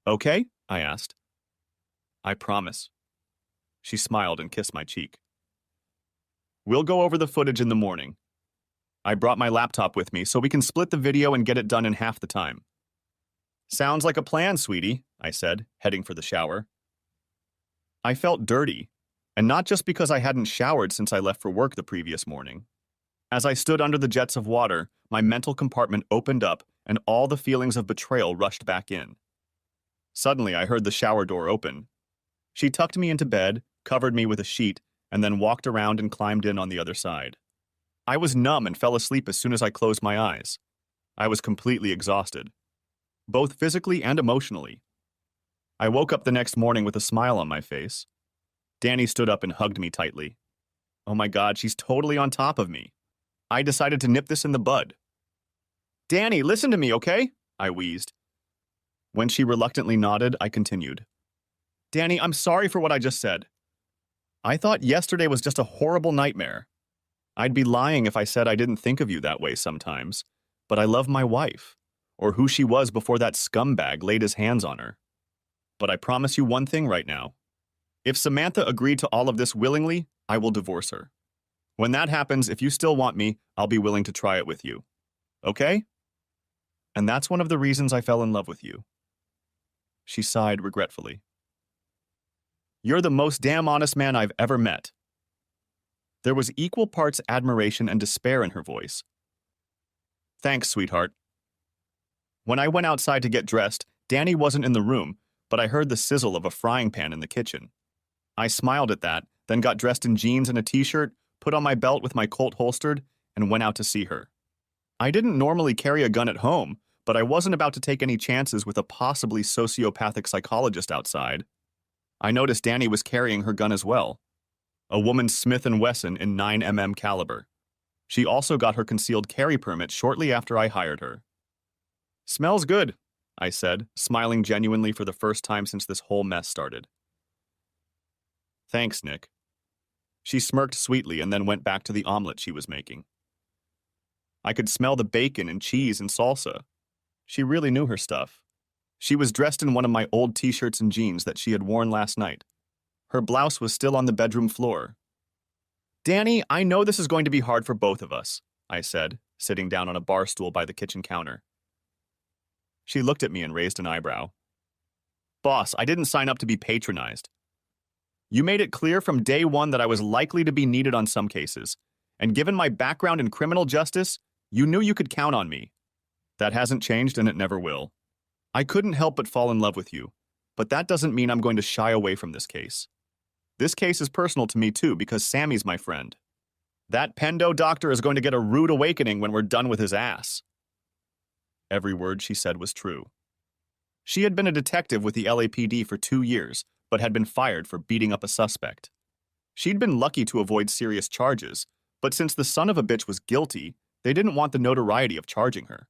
Okay? I asked. I promise. She smiled and kissed my cheek. We'll go over the footage in the morning. I brought my laptop with me so we can split the video and get it done in half the time. Sounds like a plan, sweetie, I said, heading for the shower. I felt dirty, and not just because I hadn't showered since I left for work the previous morning. As I stood under the jets of water, my mental compartment opened up and all the feelings of betrayal rushed back in. Suddenly, I heard the shower door open. She tucked me into bed, covered me with a sheet, and then walked around and climbed in on the other side. I was numb and fell asleep as soon as I closed my eyes. I was completely exhausted, both physically and emotionally. I woke up the next morning with a smile on my face. Danny stood up and hugged me tightly. Oh my God, she's totally on top of me. I decided to nip this in the bud. Danny, listen to me, okay? I wheezed. When she reluctantly nodded, I continued. Danny, I'm sorry for what I just said. I thought yesterday was just a horrible nightmare. I'd be lying if I said I didn't think of you that way sometimes, but I love my wife, or who she was before that scumbag laid his hands on her. But I promise you one thing right now. If Samantha agreed to all of this willingly, I will divorce her. When that happens, if you still want me, I'll be willing to try it with you. Okay? And that's one of the reasons I fell in love with you. She sighed regretfully. You're the most damn honest man I've ever met. There was equal parts admiration and despair in her voice. Thanks, sweetheart. When I went outside to get dressed, Danny wasn't in the room, but I heard the sizzle of a frying pan in the kitchen. I smiled at that, then got dressed in jeans and a t-shirt, put on my belt with my Colt holstered, and went out to see her. I didn't normally carry a gun at home, but I wasn't about to take any chances with a possibly sociopathic psychologist outside. I noticed Danny was carrying her gun as well. A woman's Smith & Wesson in 9mm caliber. She also got her concealed carry permit shortly after I hired her. Smells good, I said, smiling genuinely for the first time since this whole mess started. Thanks, Nick. She smirked sweetly and then went back to the omelet she was making. I could smell the bacon and cheese and salsa. She really knew her stuff. She was dressed in one of my old t-shirts and jeans that she had worn last night. Her blouse was still on the bedroom floor. "Danny, I know this is going to be hard for both of us," I said, sitting down on a bar stool by the kitchen counter. She looked at me and raised an eyebrow. "Boss, I didn't sign up to be patronized. You made it clear from day one that I was likely to be needed on some cases, and given my background in criminal justice, you knew you could count on me. That hasn't changed and it never will. I couldn't help but fall in love with you, but that doesn't mean I'm going to shy away from this case. This case is personal to me too because Sammy's my friend. That Pendo doctor is going to get a rude awakening when we're done with his ass." Every word she said was true. She had been a detective with the LAPD for 2 years, but had been fired for beating up a suspect. She'd been lucky to avoid serious charges, but since the son of a bitch was guilty, they didn't want the notoriety of charging her.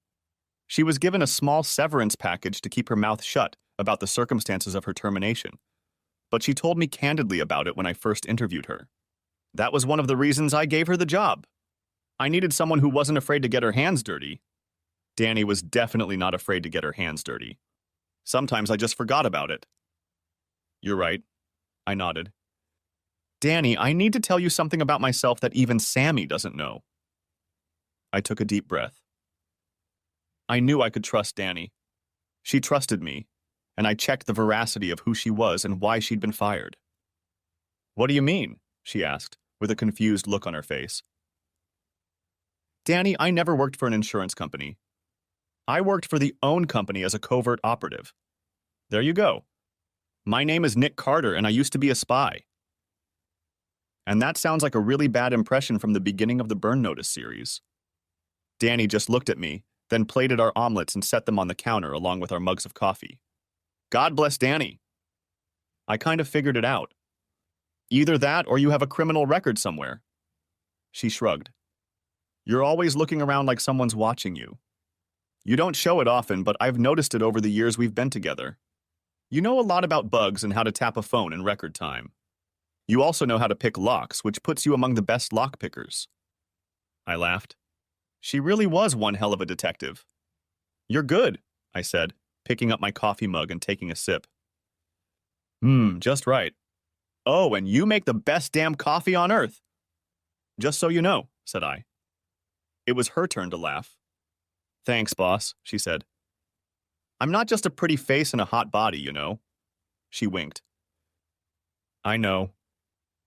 She was given a small severance package to keep her mouth shut about the circumstances of her termination, but she told me candidly about it when I first interviewed her. That was one of the reasons I gave her the job. I needed someone who wasn't afraid to get her hands dirty. Danny was definitely not afraid to get her hands dirty. Sometimes I just forgot about it. "You're right," I nodded. "Danny, I need to tell you something about myself that even Sammy doesn't know." I took a deep breath. I knew I could trust Danny. She trusted me, and I checked the veracity of who she was and why she'd been fired. "What do you mean?" she asked, with a confused look on her face. "Danny, I never worked for an insurance company. I worked for the OWN company as a covert operative. There you go. My name is Nick Carter, and I used to be a spy." And that sounds like a really bad impression from the beginning of the Burn Notice series. Danny just looked at me, then plated our omelets and set them on the counter along with our mugs of coffee. God bless Danny. I kind of figured it out. Either that or you have a criminal record somewhere. She shrugged. You're always looking around like someone's watching you. You don't show it often, but I've noticed it over the years we've been together. You know a lot about bugs and how to tap a phone in record time. You also know how to pick locks, which puts you among the best lock pickers. I laughed. She really was one hell of a detective. You're good, I said, picking up my coffee mug and taking a sip. Just right. Oh, and you make the best damn coffee on earth. Just so you know, said I. It was her turn to laugh. Thanks, boss, she said. I'm not just a pretty face and a hot body, you know. She winked. I know.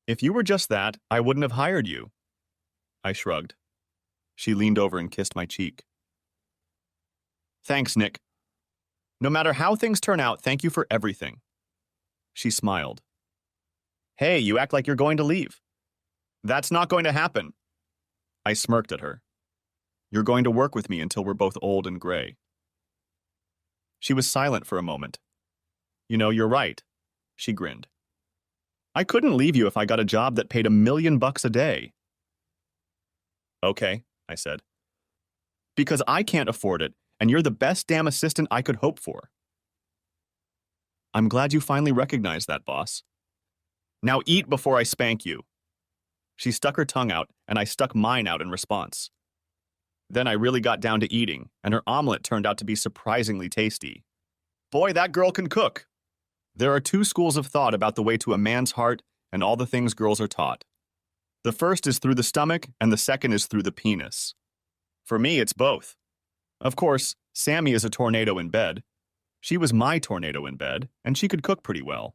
If you were just that, I wouldn't have hired you. I shrugged. She leaned over and kissed my cheek. Thanks, Nick. No matter how things turn out, thank you for everything. She smiled. Hey, you act like you're going to leave. That's not going to happen. I smirked at her. You're going to work with me until we're both old and gray. She was silent for a moment. You know, you're right, she grinned. I couldn't leave you if I got a job that paid $1 million a day. Okay, I said. Because I can't afford it, and you're the best damn assistant I could hope for. I'm glad you finally recognized that, boss. Now eat before I spank you. She stuck her tongue out, and I stuck mine out in response. Then I really got down to eating, and her omelet turned out to be surprisingly tasty. Boy, that girl can cook. There are two schools of thought about the way to a man's heart and all the things girls are taught. The first is through the stomach, and the second is through the penis. For me, it's both. Of course, Sammy is a tornado in bed. She was my tornado in bed, and she could cook pretty well.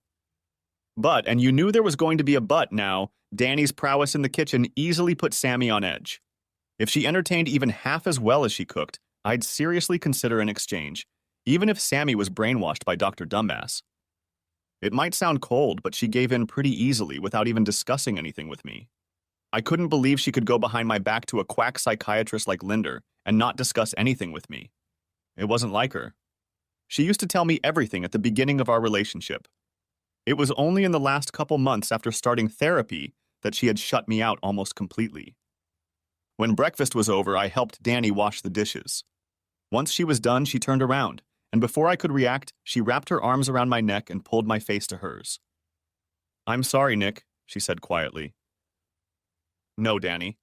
But, and you knew there was going to be a but now, Danny's prowess in the kitchen easily put Sammy on edge. If she entertained even half as well as she cooked, I'd seriously consider an exchange, even if Sammy was brainwashed by Dr. Dumbass. It might sound cold, but she gave in pretty easily without even discussing anything with me. I couldn't believe she could go behind my back to a quack psychiatrist like Linder and not discuss anything with me. It wasn't like her. She used to tell me everything at the beginning of our relationship. It was only in the last couple months after starting therapy that she had shut me out almost completely. When breakfast was over, I helped Danny wash the dishes. Once she was done, she turned around, and before I could react, she wrapped her arms around my neck and pulled my face to hers. I'm sorry, Nick, she said quietly. No, Danny.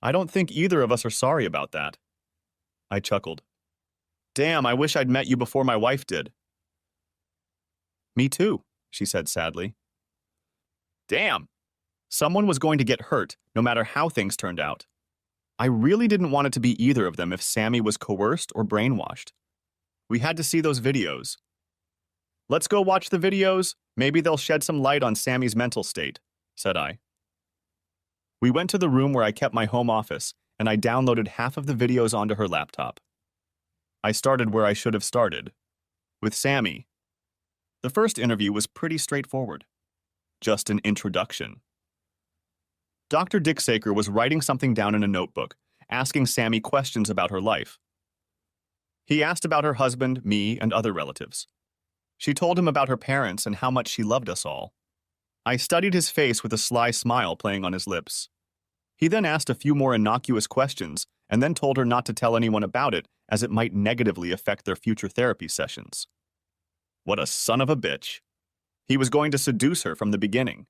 I don't think either of us are sorry about that. I chuckled. Damn, I wish I'd met you before my wife did. Me too, she said sadly. Damn, someone was going to get hurt no matter how things turned out. I really didn't want it to be either of them if Sammy was coerced or brainwashed. We had to see those videos. Let's go watch the videos. Maybe they'll shed some light on Sammy's mental state, said I. We went to the room where I kept my home office, and I downloaded half of the videos onto her laptop. I started where I should have started, with Sammy. The first interview was pretty straightforward. Just an introduction. Dr. Dicksaker was writing something down in a notebook, asking Sammy questions about her life. He asked about her husband, me, and other relatives. She told him about her parents and how much she loved us all. I studied his face with a sly smile playing on his lips. He then asked a few more innocuous questions and then told her not to tell anyone about it as it might negatively affect their future therapy sessions. What a son of a bitch. He was going to seduce her from the beginning.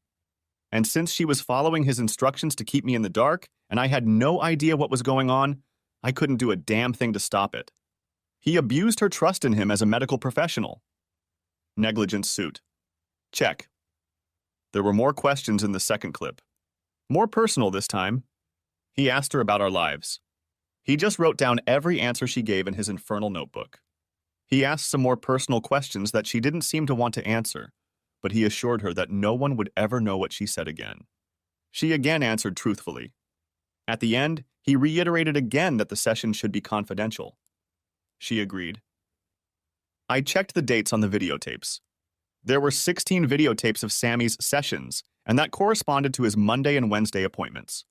And since she was following his instructions to keep me in the dark and I had no idea what was going on, I couldn't do a damn thing to stop it. He abused her trust in him as a medical professional. Negligence suit. Check. There were more questions in the second clip. More personal this time. He asked her about our lives. He just wrote down every answer she gave in his infernal notebook. He asked some more personal questions that she didn't seem to want to answer, but he assured her that no one would ever know what she said again. She again answered truthfully. At the end, he reiterated again that the session should be confidential. She agreed. I checked the dates on the videotapes. There were 16 videotapes of Sammy's sessions, and that corresponded to his Monday and Wednesday appointments.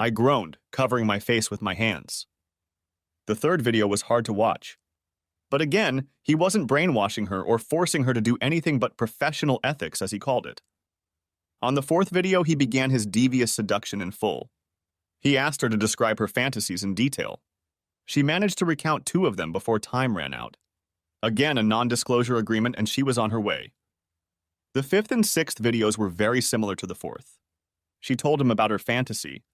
I groaned, covering my face with my hands. The third video was hard to watch. But again, he wasn't brainwashing her or forcing her to do anything but professional ethics, as he called it. On the fourth video, he began his devious seduction in full. He asked her to describe her fantasies in detail. She managed to recount 2 of them before time ran out. Again, a non-disclosure agreement, and she was on her way. The fifth and sixth videos were very similar to the fourth. She told him about her fantasy.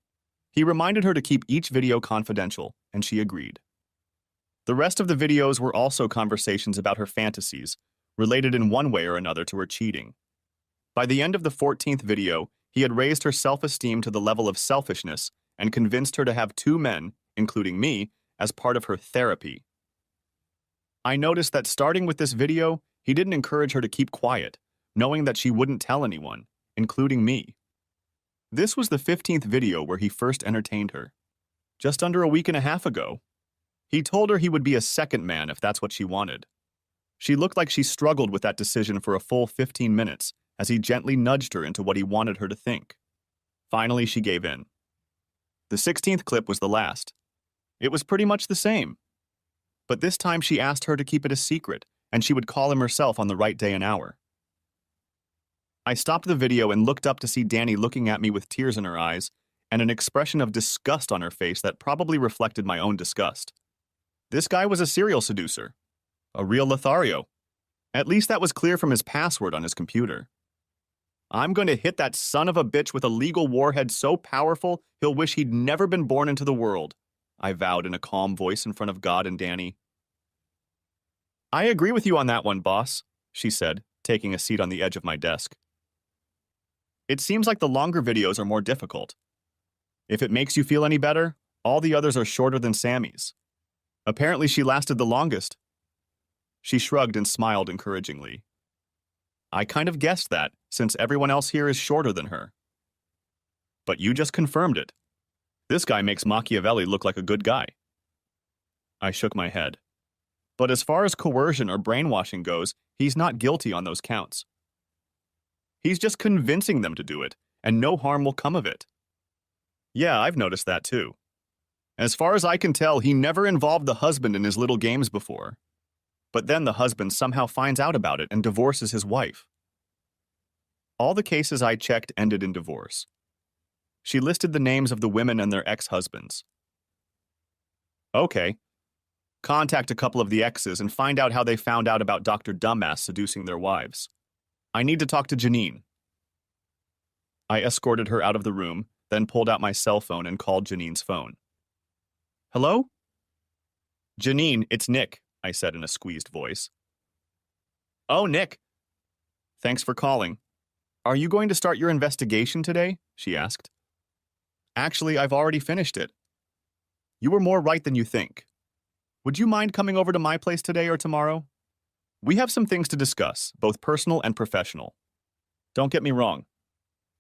He reminded her to keep each video confidential, and she agreed. The rest of the videos were also conversations about her fantasies, related in one way or another to her cheating. By the end of the 14th video, he had raised her self-esteem to the level of selfishness and convinced her to have 2 men, including me, as part of her therapy. I noticed that starting with this video, he didn't encourage her to keep quiet, knowing that she wouldn't tell anyone, including me. This was the 15th video where he first entertained her. Just under a week and a half ago. He told her he would be a second man if that's what she wanted. She looked like she struggled with that decision for a full 15 minutes as he gently nudged her into what he wanted her to think. Finally, she gave in. The 16th clip was the last. It was pretty much the same. But this time she asked her to keep it a secret, and she would call him herself on the right day and hour. I stopped the video and looked up to see Danny looking at me with tears in her eyes and an expression of disgust on her face that probably reflected my own disgust. This guy was a serial seducer. A real Lothario. At least that was clear from his password on his computer. I'm going to hit that son of a bitch with a legal warhead so powerful he'll wish he'd never been born into the world, I vowed in a calm voice in front of God and Danny. I agree with you on that one, boss, she said, taking a seat on the edge of my desk. It seems like the longer videos are more difficult. If it makes you feel any better, all the others are shorter than Sammy's. Apparently she lasted the longest. She shrugged and smiled encouragingly. I kind of guessed that, since everyone else here is shorter than her. But you just confirmed it. This guy makes Machiavelli look like a good guy. I shook my head. But as far as coercion or brainwashing goes, he's not guilty on those counts. He's just convincing them to do it, and no harm will come of it. Yeah, I've noticed that too. As far as I can tell, he never involved the husband in his little games before. But then the husband somehow finds out about it and divorces his wife. All the cases I checked ended in divorce. She listed the names of the women and their ex-husbands. Okay. Contact a couple of the exes and find out how they found out about Dr. Dumbass seducing their wives. I need to talk to Janine. I escorted her out of the room, then pulled out my cell phone and called Janine's phone. Hello? Janine, it's Nick, I said in a squeezed voice. Oh, Nick. Thanks for calling. Are you going to start your investigation today? She asked. Actually, I've already finished it. You were more right than you think. Would you mind coming over to my place today or tomorrow? We have some things to discuss, both personal and professional. Don't get me wrong.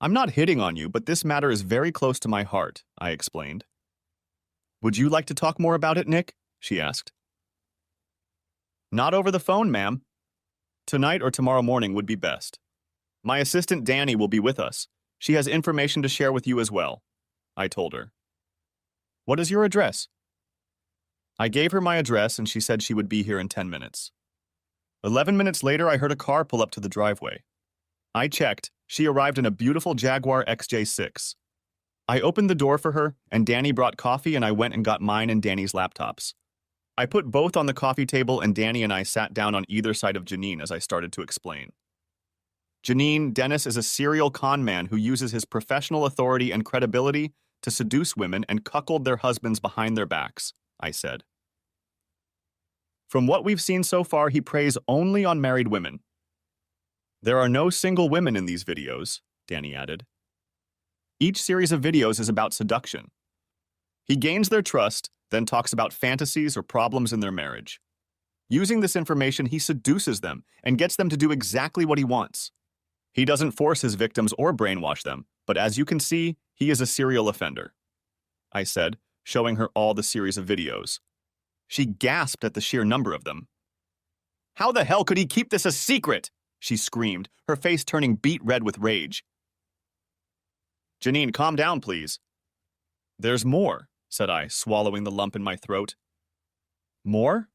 I'm not hitting on you, but this matter is very close to my heart, I explained. Would you like to talk more about it, Nick? She asked. Not over the phone, ma'am. Tonight or tomorrow morning would be best. My assistant Danny will be with us. She has information to share with you as well, I told her. What is your address? I gave her my address and she said she would be here in 10 minutes. 11 minutes later, I heard a car pull up to the driveway. I checked. She arrived in a beautiful Jaguar XJ6. I opened the door for her, and Danny brought coffee and I went and got mine and Danny's laptops. I put both on the coffee table and Danny and I sat down on either side of Janine as I started to explain. Janine, Dennis is a serial con man who uses his professional authority and credibility to seduce women and cuckold their husbands behind their backs, I said. From what we've seen so far, he preys only on married women. There are no single women in these videos, Danny added. Each series of videos is about seduction. He gains their trust, then talks about fantasies or problems in their marriage. Using this information, he seduces them and gets them to do exactly what he wants. He doesn't force his victims or brainwash them, but as you can see, he is a serial offender, I said, showing her all the series of videos. She gasped at the sheer number of them. How the hell could he keep this a secret? She screamed, her face turning beet red with rage. Janine, calm down, please. There's more, said I, swallowing the lump in my throat. More?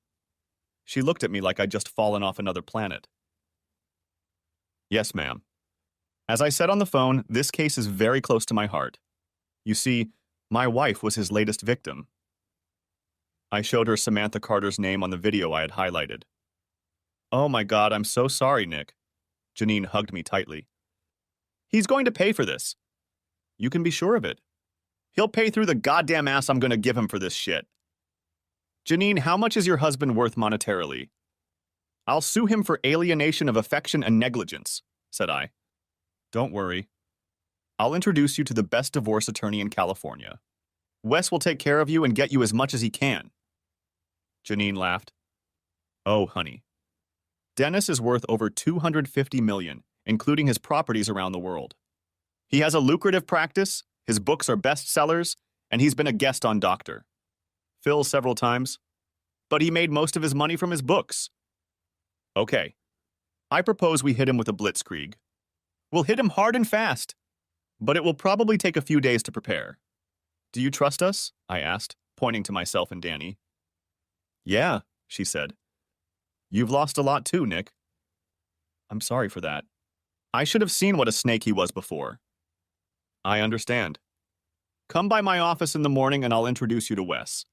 She looked at me like I'd just fallen off another planet. Yes, ma'am. As I said on the phone, this case is very close to my heart. You see, my wife was his latest victim. I showed her Samantha Carter's name on the video I had highlighted. Oh my God, I'm so sorry, Nick. Janine hugged me tightly. He's going to pay for this. You can be sure of it. He'll pay through the goddamn ass I'm going to give him for this shit. Janine, how much is your husband worth monetarily? I'll sue him for alienation of affection and negligence, said I. Don't worry. I'll introduce you to the best divorce attorney in California. Wes will take care of you and get you as much as he can. Janine laughed. Oh, honey. Dennis is worth over $250 million, including his properties around the world. He has a lucrative practice, his books are bestsellers, and he's been a guest on Dr. Phil several times. But he made most of his money from his books. Okay. I propose we hit him with a blitzkrieg. We'll hit him hard and fast, but it will probably take a few days to prepare. Do you trust us? I asked, pointing to myself and Danny. Yeah, she said. You've lost a lot too, Nick. I'm sorry for that. I should have seen what a snake he was before. I understand. Come by my office in the morning and I'll introduce you to Wes.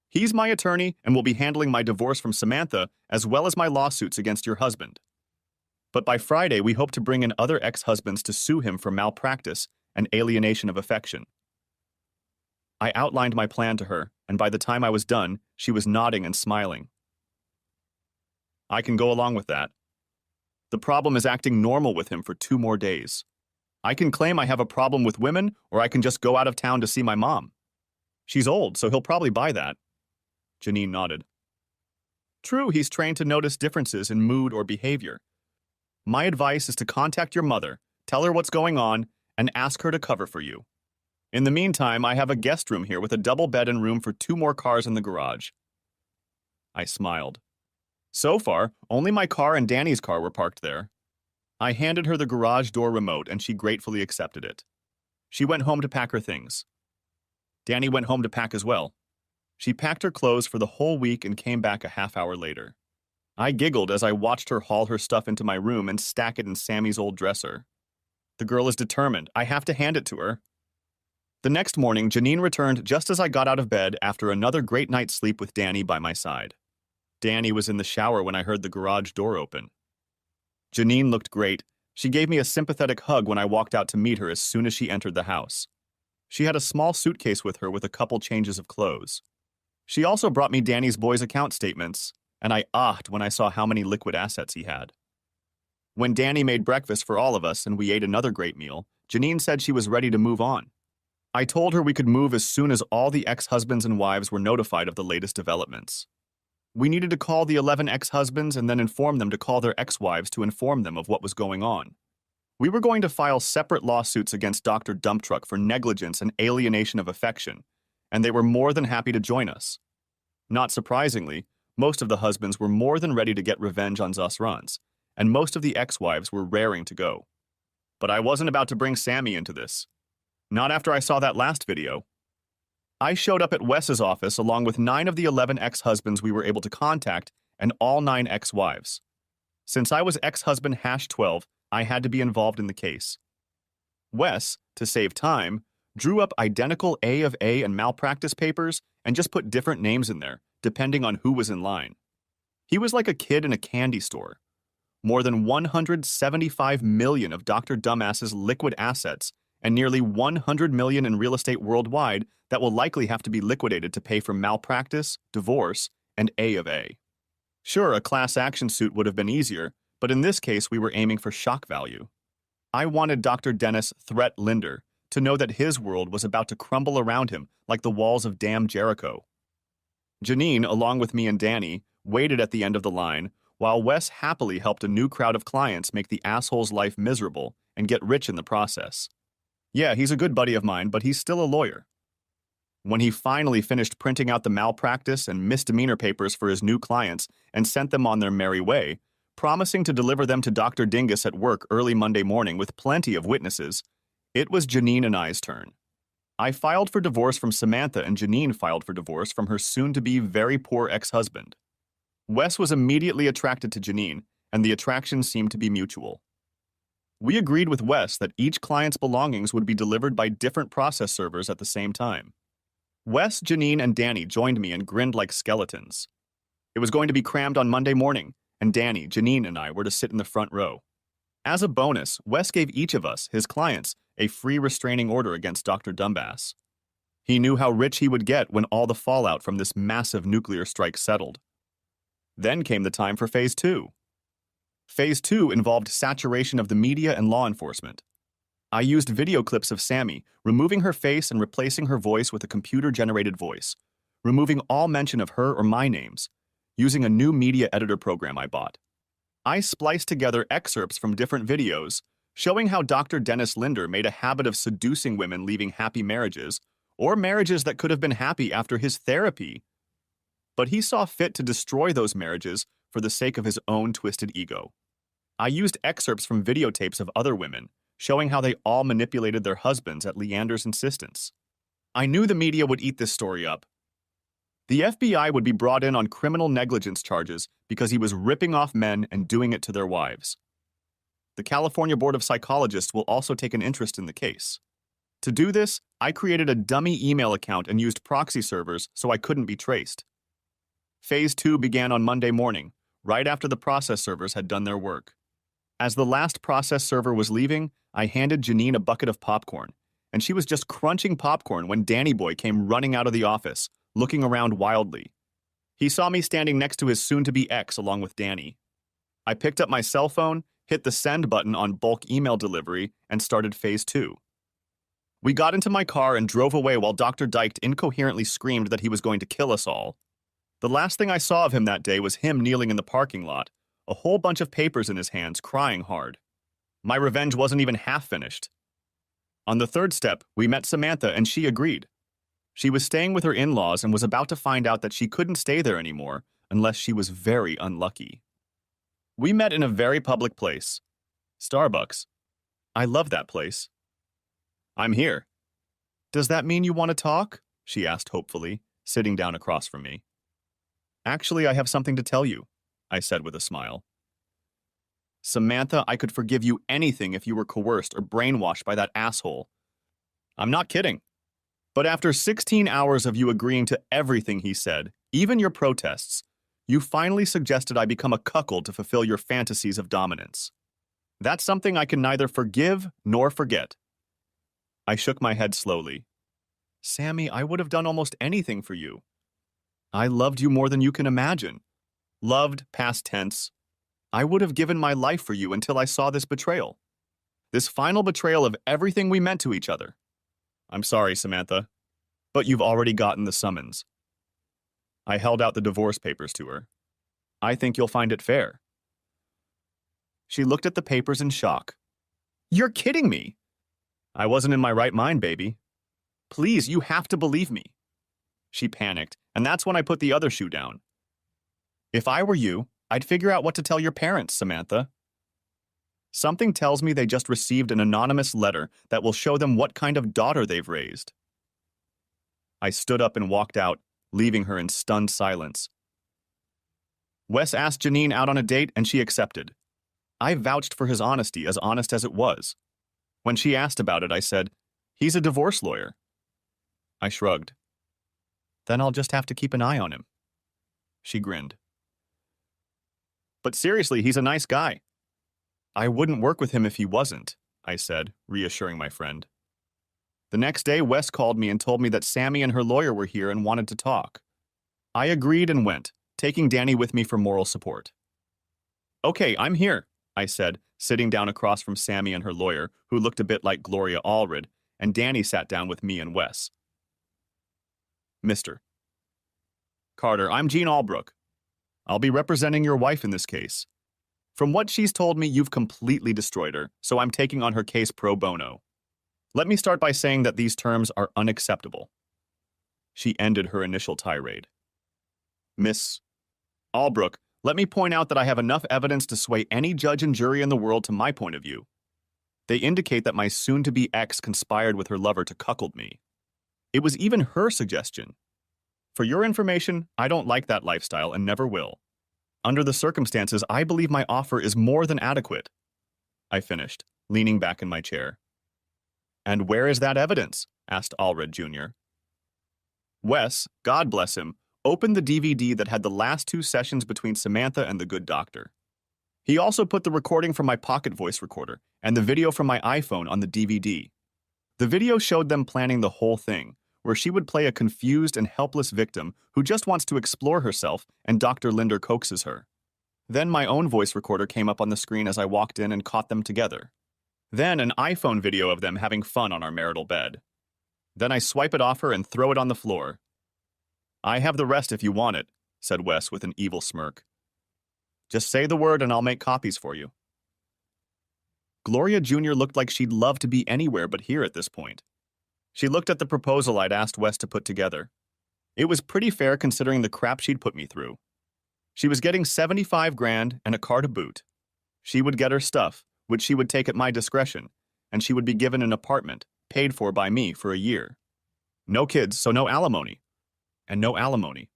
He's my attorney and will be handling my divorce from Samantha as well as my lawsuits against your husband. But by Friday, we hope to bring in other ex-husbands to sue him for malpractice and alienation of affection. I outlined my plan to her, and by the time I was done, she was nodding and smiling. I can go along with that. The problem is acting normal with him for 2 more days. I can claim I have a problem with women, or I can just go out of town to see my mom. She's old, so he'll probably buy that. Janine nodded. True, he's trained to notice differences in mood or behavior. My advice is to contact your mother, tell her what's going on, and ask her to cover for you. In the meantime, I have a guest room here with a double bed and room for 2 more cars in the garage. I smiled. So far, only my car and Danny's car were parked there. I handed her the garage door remote and she gratefully accepted it. She went home to pack her things. Danny went home to pack as well. She packed her clothes for the whole week and came back a half hour later. I giggled as I watched her haul her stuff into my room and stack it in Sammy's old dresser. The girl is determined. I have to hand it to her. The next morning, Janine returned just as I got out of bed after another great night's sleep with Danny by my side. Danny was in the shower when I heard the garage door open. Janine looked great. She gave me a sympathetic hug when I walked out to meet her as soon as she entered the house. She had a small suitcase with her with a couple changes of clothes. She also brought me Danny's boys' account statements, and I ahed when I saw how many liquid assets he had. When Danny made breakfast for all of us and we ate another great meal, Janine said she was ready to move on. I told her we could move as soon as all the ex-husbands and wives were notified of the latest developments. We needed to call the 11 ex-husbands and then inform them to call their ex-wives to inform them of what was going on. We were going to file separate lawsuits against Dr. Dumptruck for negligence and alienation of affection, and they were more than happy to join us. Not surprisingly, most of the husbands were more than ready to get revenge on Zasrans, and most of the ex-wives were raring to go. But I wasn't about to bring Sammy into this. Not after I saw that last video. I showed up at Wes's office along with 9 of the 11 ex-husbands we were able to contact and all 9 ex-wives. Since I was ex-husband #12, I had to be involved in the case. Wes, to save time, drew up identical A of A and malpractice papers and just put different names in there, depending on who was in line. He was like a kid in a candy store. More than 175 million of Dr. Dumbass's liquid assets and nearly 100 million in real estate worldwide that will likely have to be liquidated to pay for malpractice, divorce, and A of A. Sure, a class action suit would have been easier, but in this case we were aiming for shock value. I wanted Dr. Dennis Threat Linder to know that his world was about to crumble around him like the walls of Dam Jericho. Janine, along with me and Danny, waited at the end of the line, while Wes happily helped a new crowd of clients make the asshole's life miserable and get rich in the process. Yeah, he's a good buddy of mine, but he's still a lawyer. When he finally finished printing out the malpractice and misdemeanor papers for his new clients and sent them on their merry way, promising to deliver them to Dr. Dingus at work early Monday morning with plenty of witnesses, it was Janine and I's turn. I filed for divorce from Samantha and Janine filed for divorce from her soon-to-be very poor ex-husband. Wes was immediately attracted to Janine, and the attraction seemed to be mutual. We agreed with Wes that each client's belongings would be delivered by different process servers at the same time. Wes, Janine, and Danny joined me and grinned like skeletons. It was going to be crammed on Monday morning, and Danny, Janine, and I were to sit in the front row. As a bonus, Wes gave each of us, his clients, a free restraining order against Dr. Dumbass. He knew how rich he would get when all the fallout from this massive nuclear strike settled. Then came the time for Phase 2. Phase 2 involved saturation of the media and law enforcement. I used video clips of Sammy, removing her face and replacing her voice with a computer-generated voice, removing all mention of her or my names, using a new media editor program I bought. I spliced together excerpts from different videos, showing how Dr. Dennis Linder made a habit of seducing women leaving happy marriages, or marriages that could have been happy after his therapy. But he saw fit to destroy those marriages for the sake of his own twisted ego. I used excerpts from videotapes of other women, showing how they all manipulated their husbands at Leander's insistence. I knew the media would eat this story up. The FBI would be brought in on criminal negligence charges because he was ripping off men and doing it to their wives. The California Board of Psychologists will also take an interest in the case. To do this, I created a dummy email account and used proxy servers so I couldn't be traced. Phase 2 began on Monday morning, right after the process servers had done their work. As the last process server was leaving, I handed Janine a bucket of popcorn, and she was just crunching popcorn when Danny Boy came running out of the office, looking around wildly. He saw me standing next to his soon-to-be ex along with Danny. I picked up my cell phone, hit the send button on bulk email delivery, and started Phase 2. We got into my car and drove away while Dr. Dykes incoherently screamed that he was going to kill us all. The last thing I saw of him that day was him kneeling in the parking lot, a whole bunch of papers in his hands, crying hard. My revenge wasn't even half finished. On the third step, we met Samantha and she agreed. She was staying with her in-laws and was about to find out that she couldn't stay there anymore unless she was very unlucky. We met in a very public place. Starbucks. I love that place. I'm here. Does that mean you want to talk? She asked hopefully, sitting down across from me. Actually, I have something to tell you, I said with a smile. Samantha, I could forgive you anything if you were coerced or brainwashed by that asshole. I'm not kidding. But after 16 hours of you agreeing to everything he said, even your protests, you finally suggested I become a cuckold to fulfill your fantasies of dominance. That's something I can neither forgive nor forget. I shook my head slowly. Sammy, I would have done almost anything for you. I loved you more than you can imagine. Loved, past tense. I would have given my life for you until I saw this betrayal. This final betrayal of everything we meant to each other. I'm sorry, Samantha, but you've already gotten the summons. I held out the divorce papers to her. I think you'll find it fair. She looked at the papers in shock. You're kidding me! I wasn't in my right mind, baby. Please, you have to believe me. She panicked, and that's when I put the other shoe down. If I were you, I'd figure out what to tell your parents, Samantha. Something tells me they just received an anonymous letter that will show them what kind of daughter they've raised. I stood up and walked out, leaving her in stunned silence. Wes asked Janine out on a date, and she accepted. I vouched for his honesty, as honest as it was. When she asked about it, I said, he's a divorce lawyer. I shrugged. Then I'll just have to keep an eye on him. She grinned. But seriously, he's a nice guy. I wouldn't work with him if he wasn't, I said, reassuring my friend. The next day, Wes called me and told me that Sammy and her lawyer were here and wanted to talk. I agreed and went, taking Danny with me for moral support. Okay, I'm here, I said, sitting down across from Sammy and her lawyer, who looked a bit like Gloria Allred, and Danny sat down with me and Wes. Mr. Carter, I'm Jean Albrook. I'll be representing your wife in this case. From what she's told me, you've completely destroyed her, so I'm taking on her case pro bono. Let me start by saying that these terms are unacceptable. She ended her initial tirade. Miss Albrook, let me point out that I have enough evidence to sway any judge and jury in the world to my point of view. They indicate that my soon-to-be ex conspired with her lover to cuckold me. It was even her suggestion. For your information, I don't like that lifestyle and never will. Under the circumstances, I believe my offer is more than adequate. I finished, leaning back in my chair. And where is that evidence? Asked Allred Jr. Wes, God bless him, opened the DVD that had the last 2 sessions between Samantha and the good doctor. He also put the recording from my pocket voice recorder and the video from my iPhone on the DVD. The video showed them planning the whole thing, where she would play a confused and helpless victim who just wants to explore herself, and Dr. Linder coaxes her. Then my own voice recorder came up on the screen as I walked in and caught them together. Then an iPhone video of them having fun on our marital bed. Then I swipe it off her and throw it on the floor. I have the rest if you want it, said Wes with an evil smirk. Just say the word and I'll make copies for you. Gloria Jr. looked like she'd love to be anywhere but here at this point. She looked at the proposal I'd asked Wes to put together. It was pretty fair considering the crap she'd put me through. She was getting $75 grand and a car to boot. She would get her stuff, which she would take at my discretion, and she would be given an apartment, paid for by me for a year. No kids, so no alimony. And no alimony.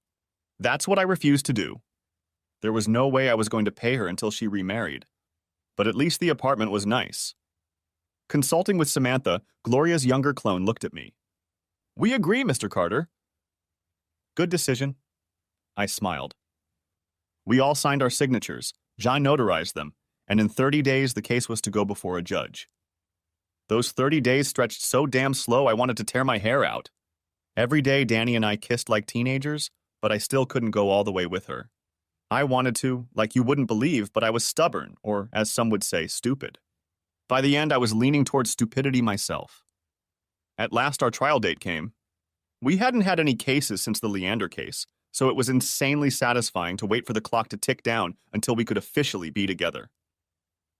That's what I refused to do. There was no way I was going to pay her until she remarried. But at least the apartment was nice. Consulting with Samantha, Gloria's younger clone looked at me. We agree, Mr. Carter. Good decision. I smiled. We all signed our signatures, John notarized them, and in 30 days the case was to go before a judge. Those 30 days stretched so damn slow I wanted to tear my hair out. Every day Danny and I kissed like teenagers, but I still couldn't go all the way with her. I wanted to, like you wouldn't believe, but I was stubborn, or as some would say, stupid. By the end, I was leaning towards stupidity myself. At last, our trial date came. We hadn't had any cases since the Leander case, so it was insanely satisfying to wait for the clock to tick down until we could officially be together.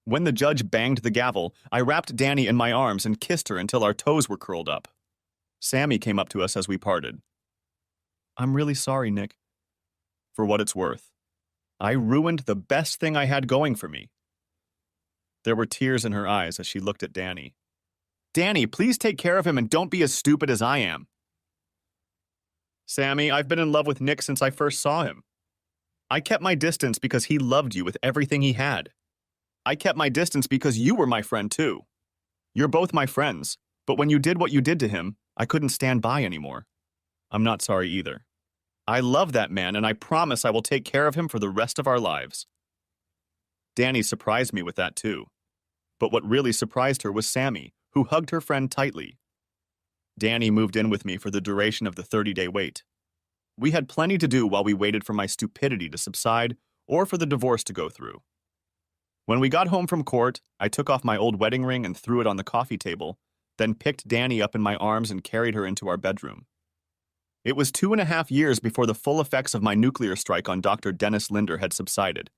When the judge banged the gavel, I wrapped Danny in my arms and kissed her until our toes were curled up. Sammy came up to us as we parted. I'm really sorry, Nick. For what it's worth. I ruined the best thing I had going for me. There were tears in her eyes as she looked at Danny. Danny, please take care of him and don't be as stupid as I am. Sammy, I've been in love with Nick since I first saw him. I kept my distance because he loved you with everything he had. I kept my distance because you were my friend too. You're both my friends, but when you did what you did to him, I couldn't stand by anymore. I'm not sorry either. I love that man and I promise I will take care of him for the rest of our lives. Danny surprised me with that too. But what really surprised her was Sammy, who hugged her friend tightly. Danny moved in with me for the duration of the 30-day wait. We had plenty to do while we waited for my stupidity to subside or for the divorce to go through. When we got home from court, I took off my old wedding ring and threw it on the coffee table, then picked Danny up in my arms and carried her into our bedroom. It was 2.5 years before the full effects of my nuclear strike on Dr. Dennis Linder had subsided,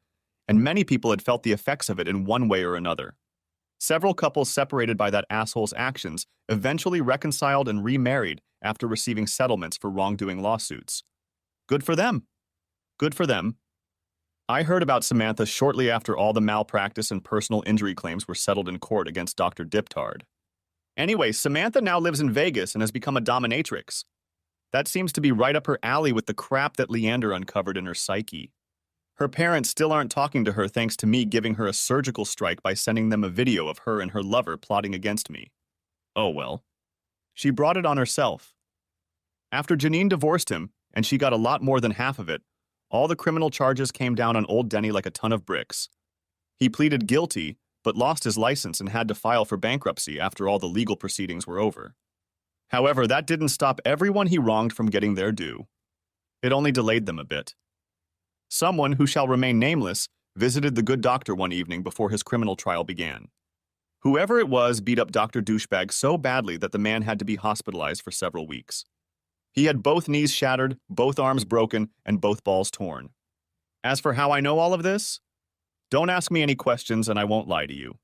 and many people had felt the effects of it in one way or another. Several couples separated by that asshole's actions eventually reconciled and remarried after receiving settlements for wrongdoing lawsuits. Good for them. Good for them. I heard about Samantha shortly after all the malpractice and personal injury claims were settled in court against Dr. Diptard. Anyway, Samantha now lives in Vegas and has become a dominatrix. That seems to be right up her alley with the crap that Leander uncovered in her psyche. Her parents still aren't talking to her thanks to me giving her a surgical strike by sending them a video of her and her lover plotting against me. Oh well. She brought it on herself. After Janine divorced him, and she got a lot more than half of it, all the criminal charges came down on old Denny like a ton of bricks. He pleaded guilty, but lost his license and had to file for bankruptcy after all the legal proceedings were over. However, that didn't stop everyone he wronged from getting their due. It only delayed them a bit. Someone, who shall remain nameless, visited the good doctor one evening before his criminal trial began. Whoever it was beat up Dr. Douchebag so badly that the man had to be hospitalized for several weeks. He had both knees shattered, both arms broken, and both balls torn. As for how I know all of this, don't ask me any questions and I won't lie to you.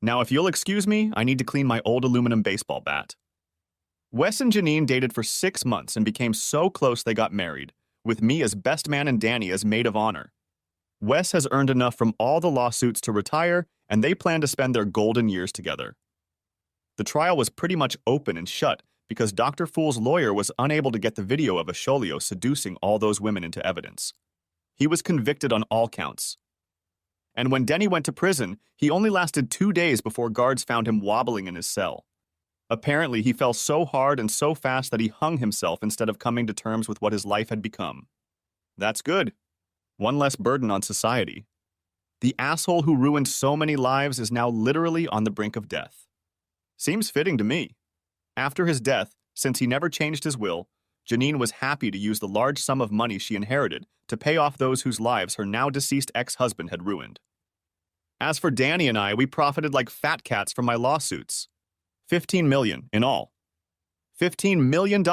Now, if you'll excuse me, I need to clean my old aluminum baseball bat. Wes and Janine dated for 6 months and became so close they got married, with me as best man and Danny as maid of honor. Wes has earned enough from all the lawsuits to retire, and they plan to spend their golden years together. The trial was pretty much open and shut because Dr. Fool's lawyer was unable to get the video of Asholio seducing all those women into evidence. He was convicted on all counts. And when Denny went to prison, he only lasted 2 days before guards found him wobbling in his cell. Apparently, he fell so hard and so fast that he hung himself instead of coming to terms with what his life had become. That's good. One less burden on society. The asshole who ruined so many lives is now literally on the brink of death. Seems fitting to me. After his death, since he never changed his will, Janine was happy to use the large sum of money she inherited to pay off those whose lives her now-deceased ex-husband had ruined. As for Danny and I, we profited like fat cats from my lawsuits. $15 million in all. $15 million,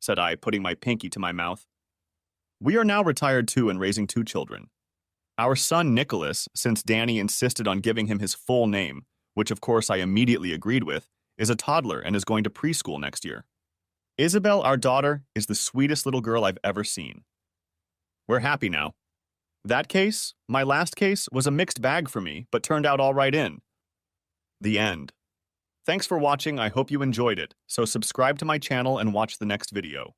said I, putting my pinky to my mouth. We are now retired too and raising 2 children. Our son Nicholas, since Danny insisted on giving him his full name, which of course I immediately agreed with, is a toddler and is going to preschool next year. Isabel, our daughter, is the sweetest little girl I've ever seen. We're happy now. That case, my last case, was a mixed bag for me, but turned out all right in. The end. Thanks for watching, I hope you enjoyed it, so subscribe to my channel and watch the next video.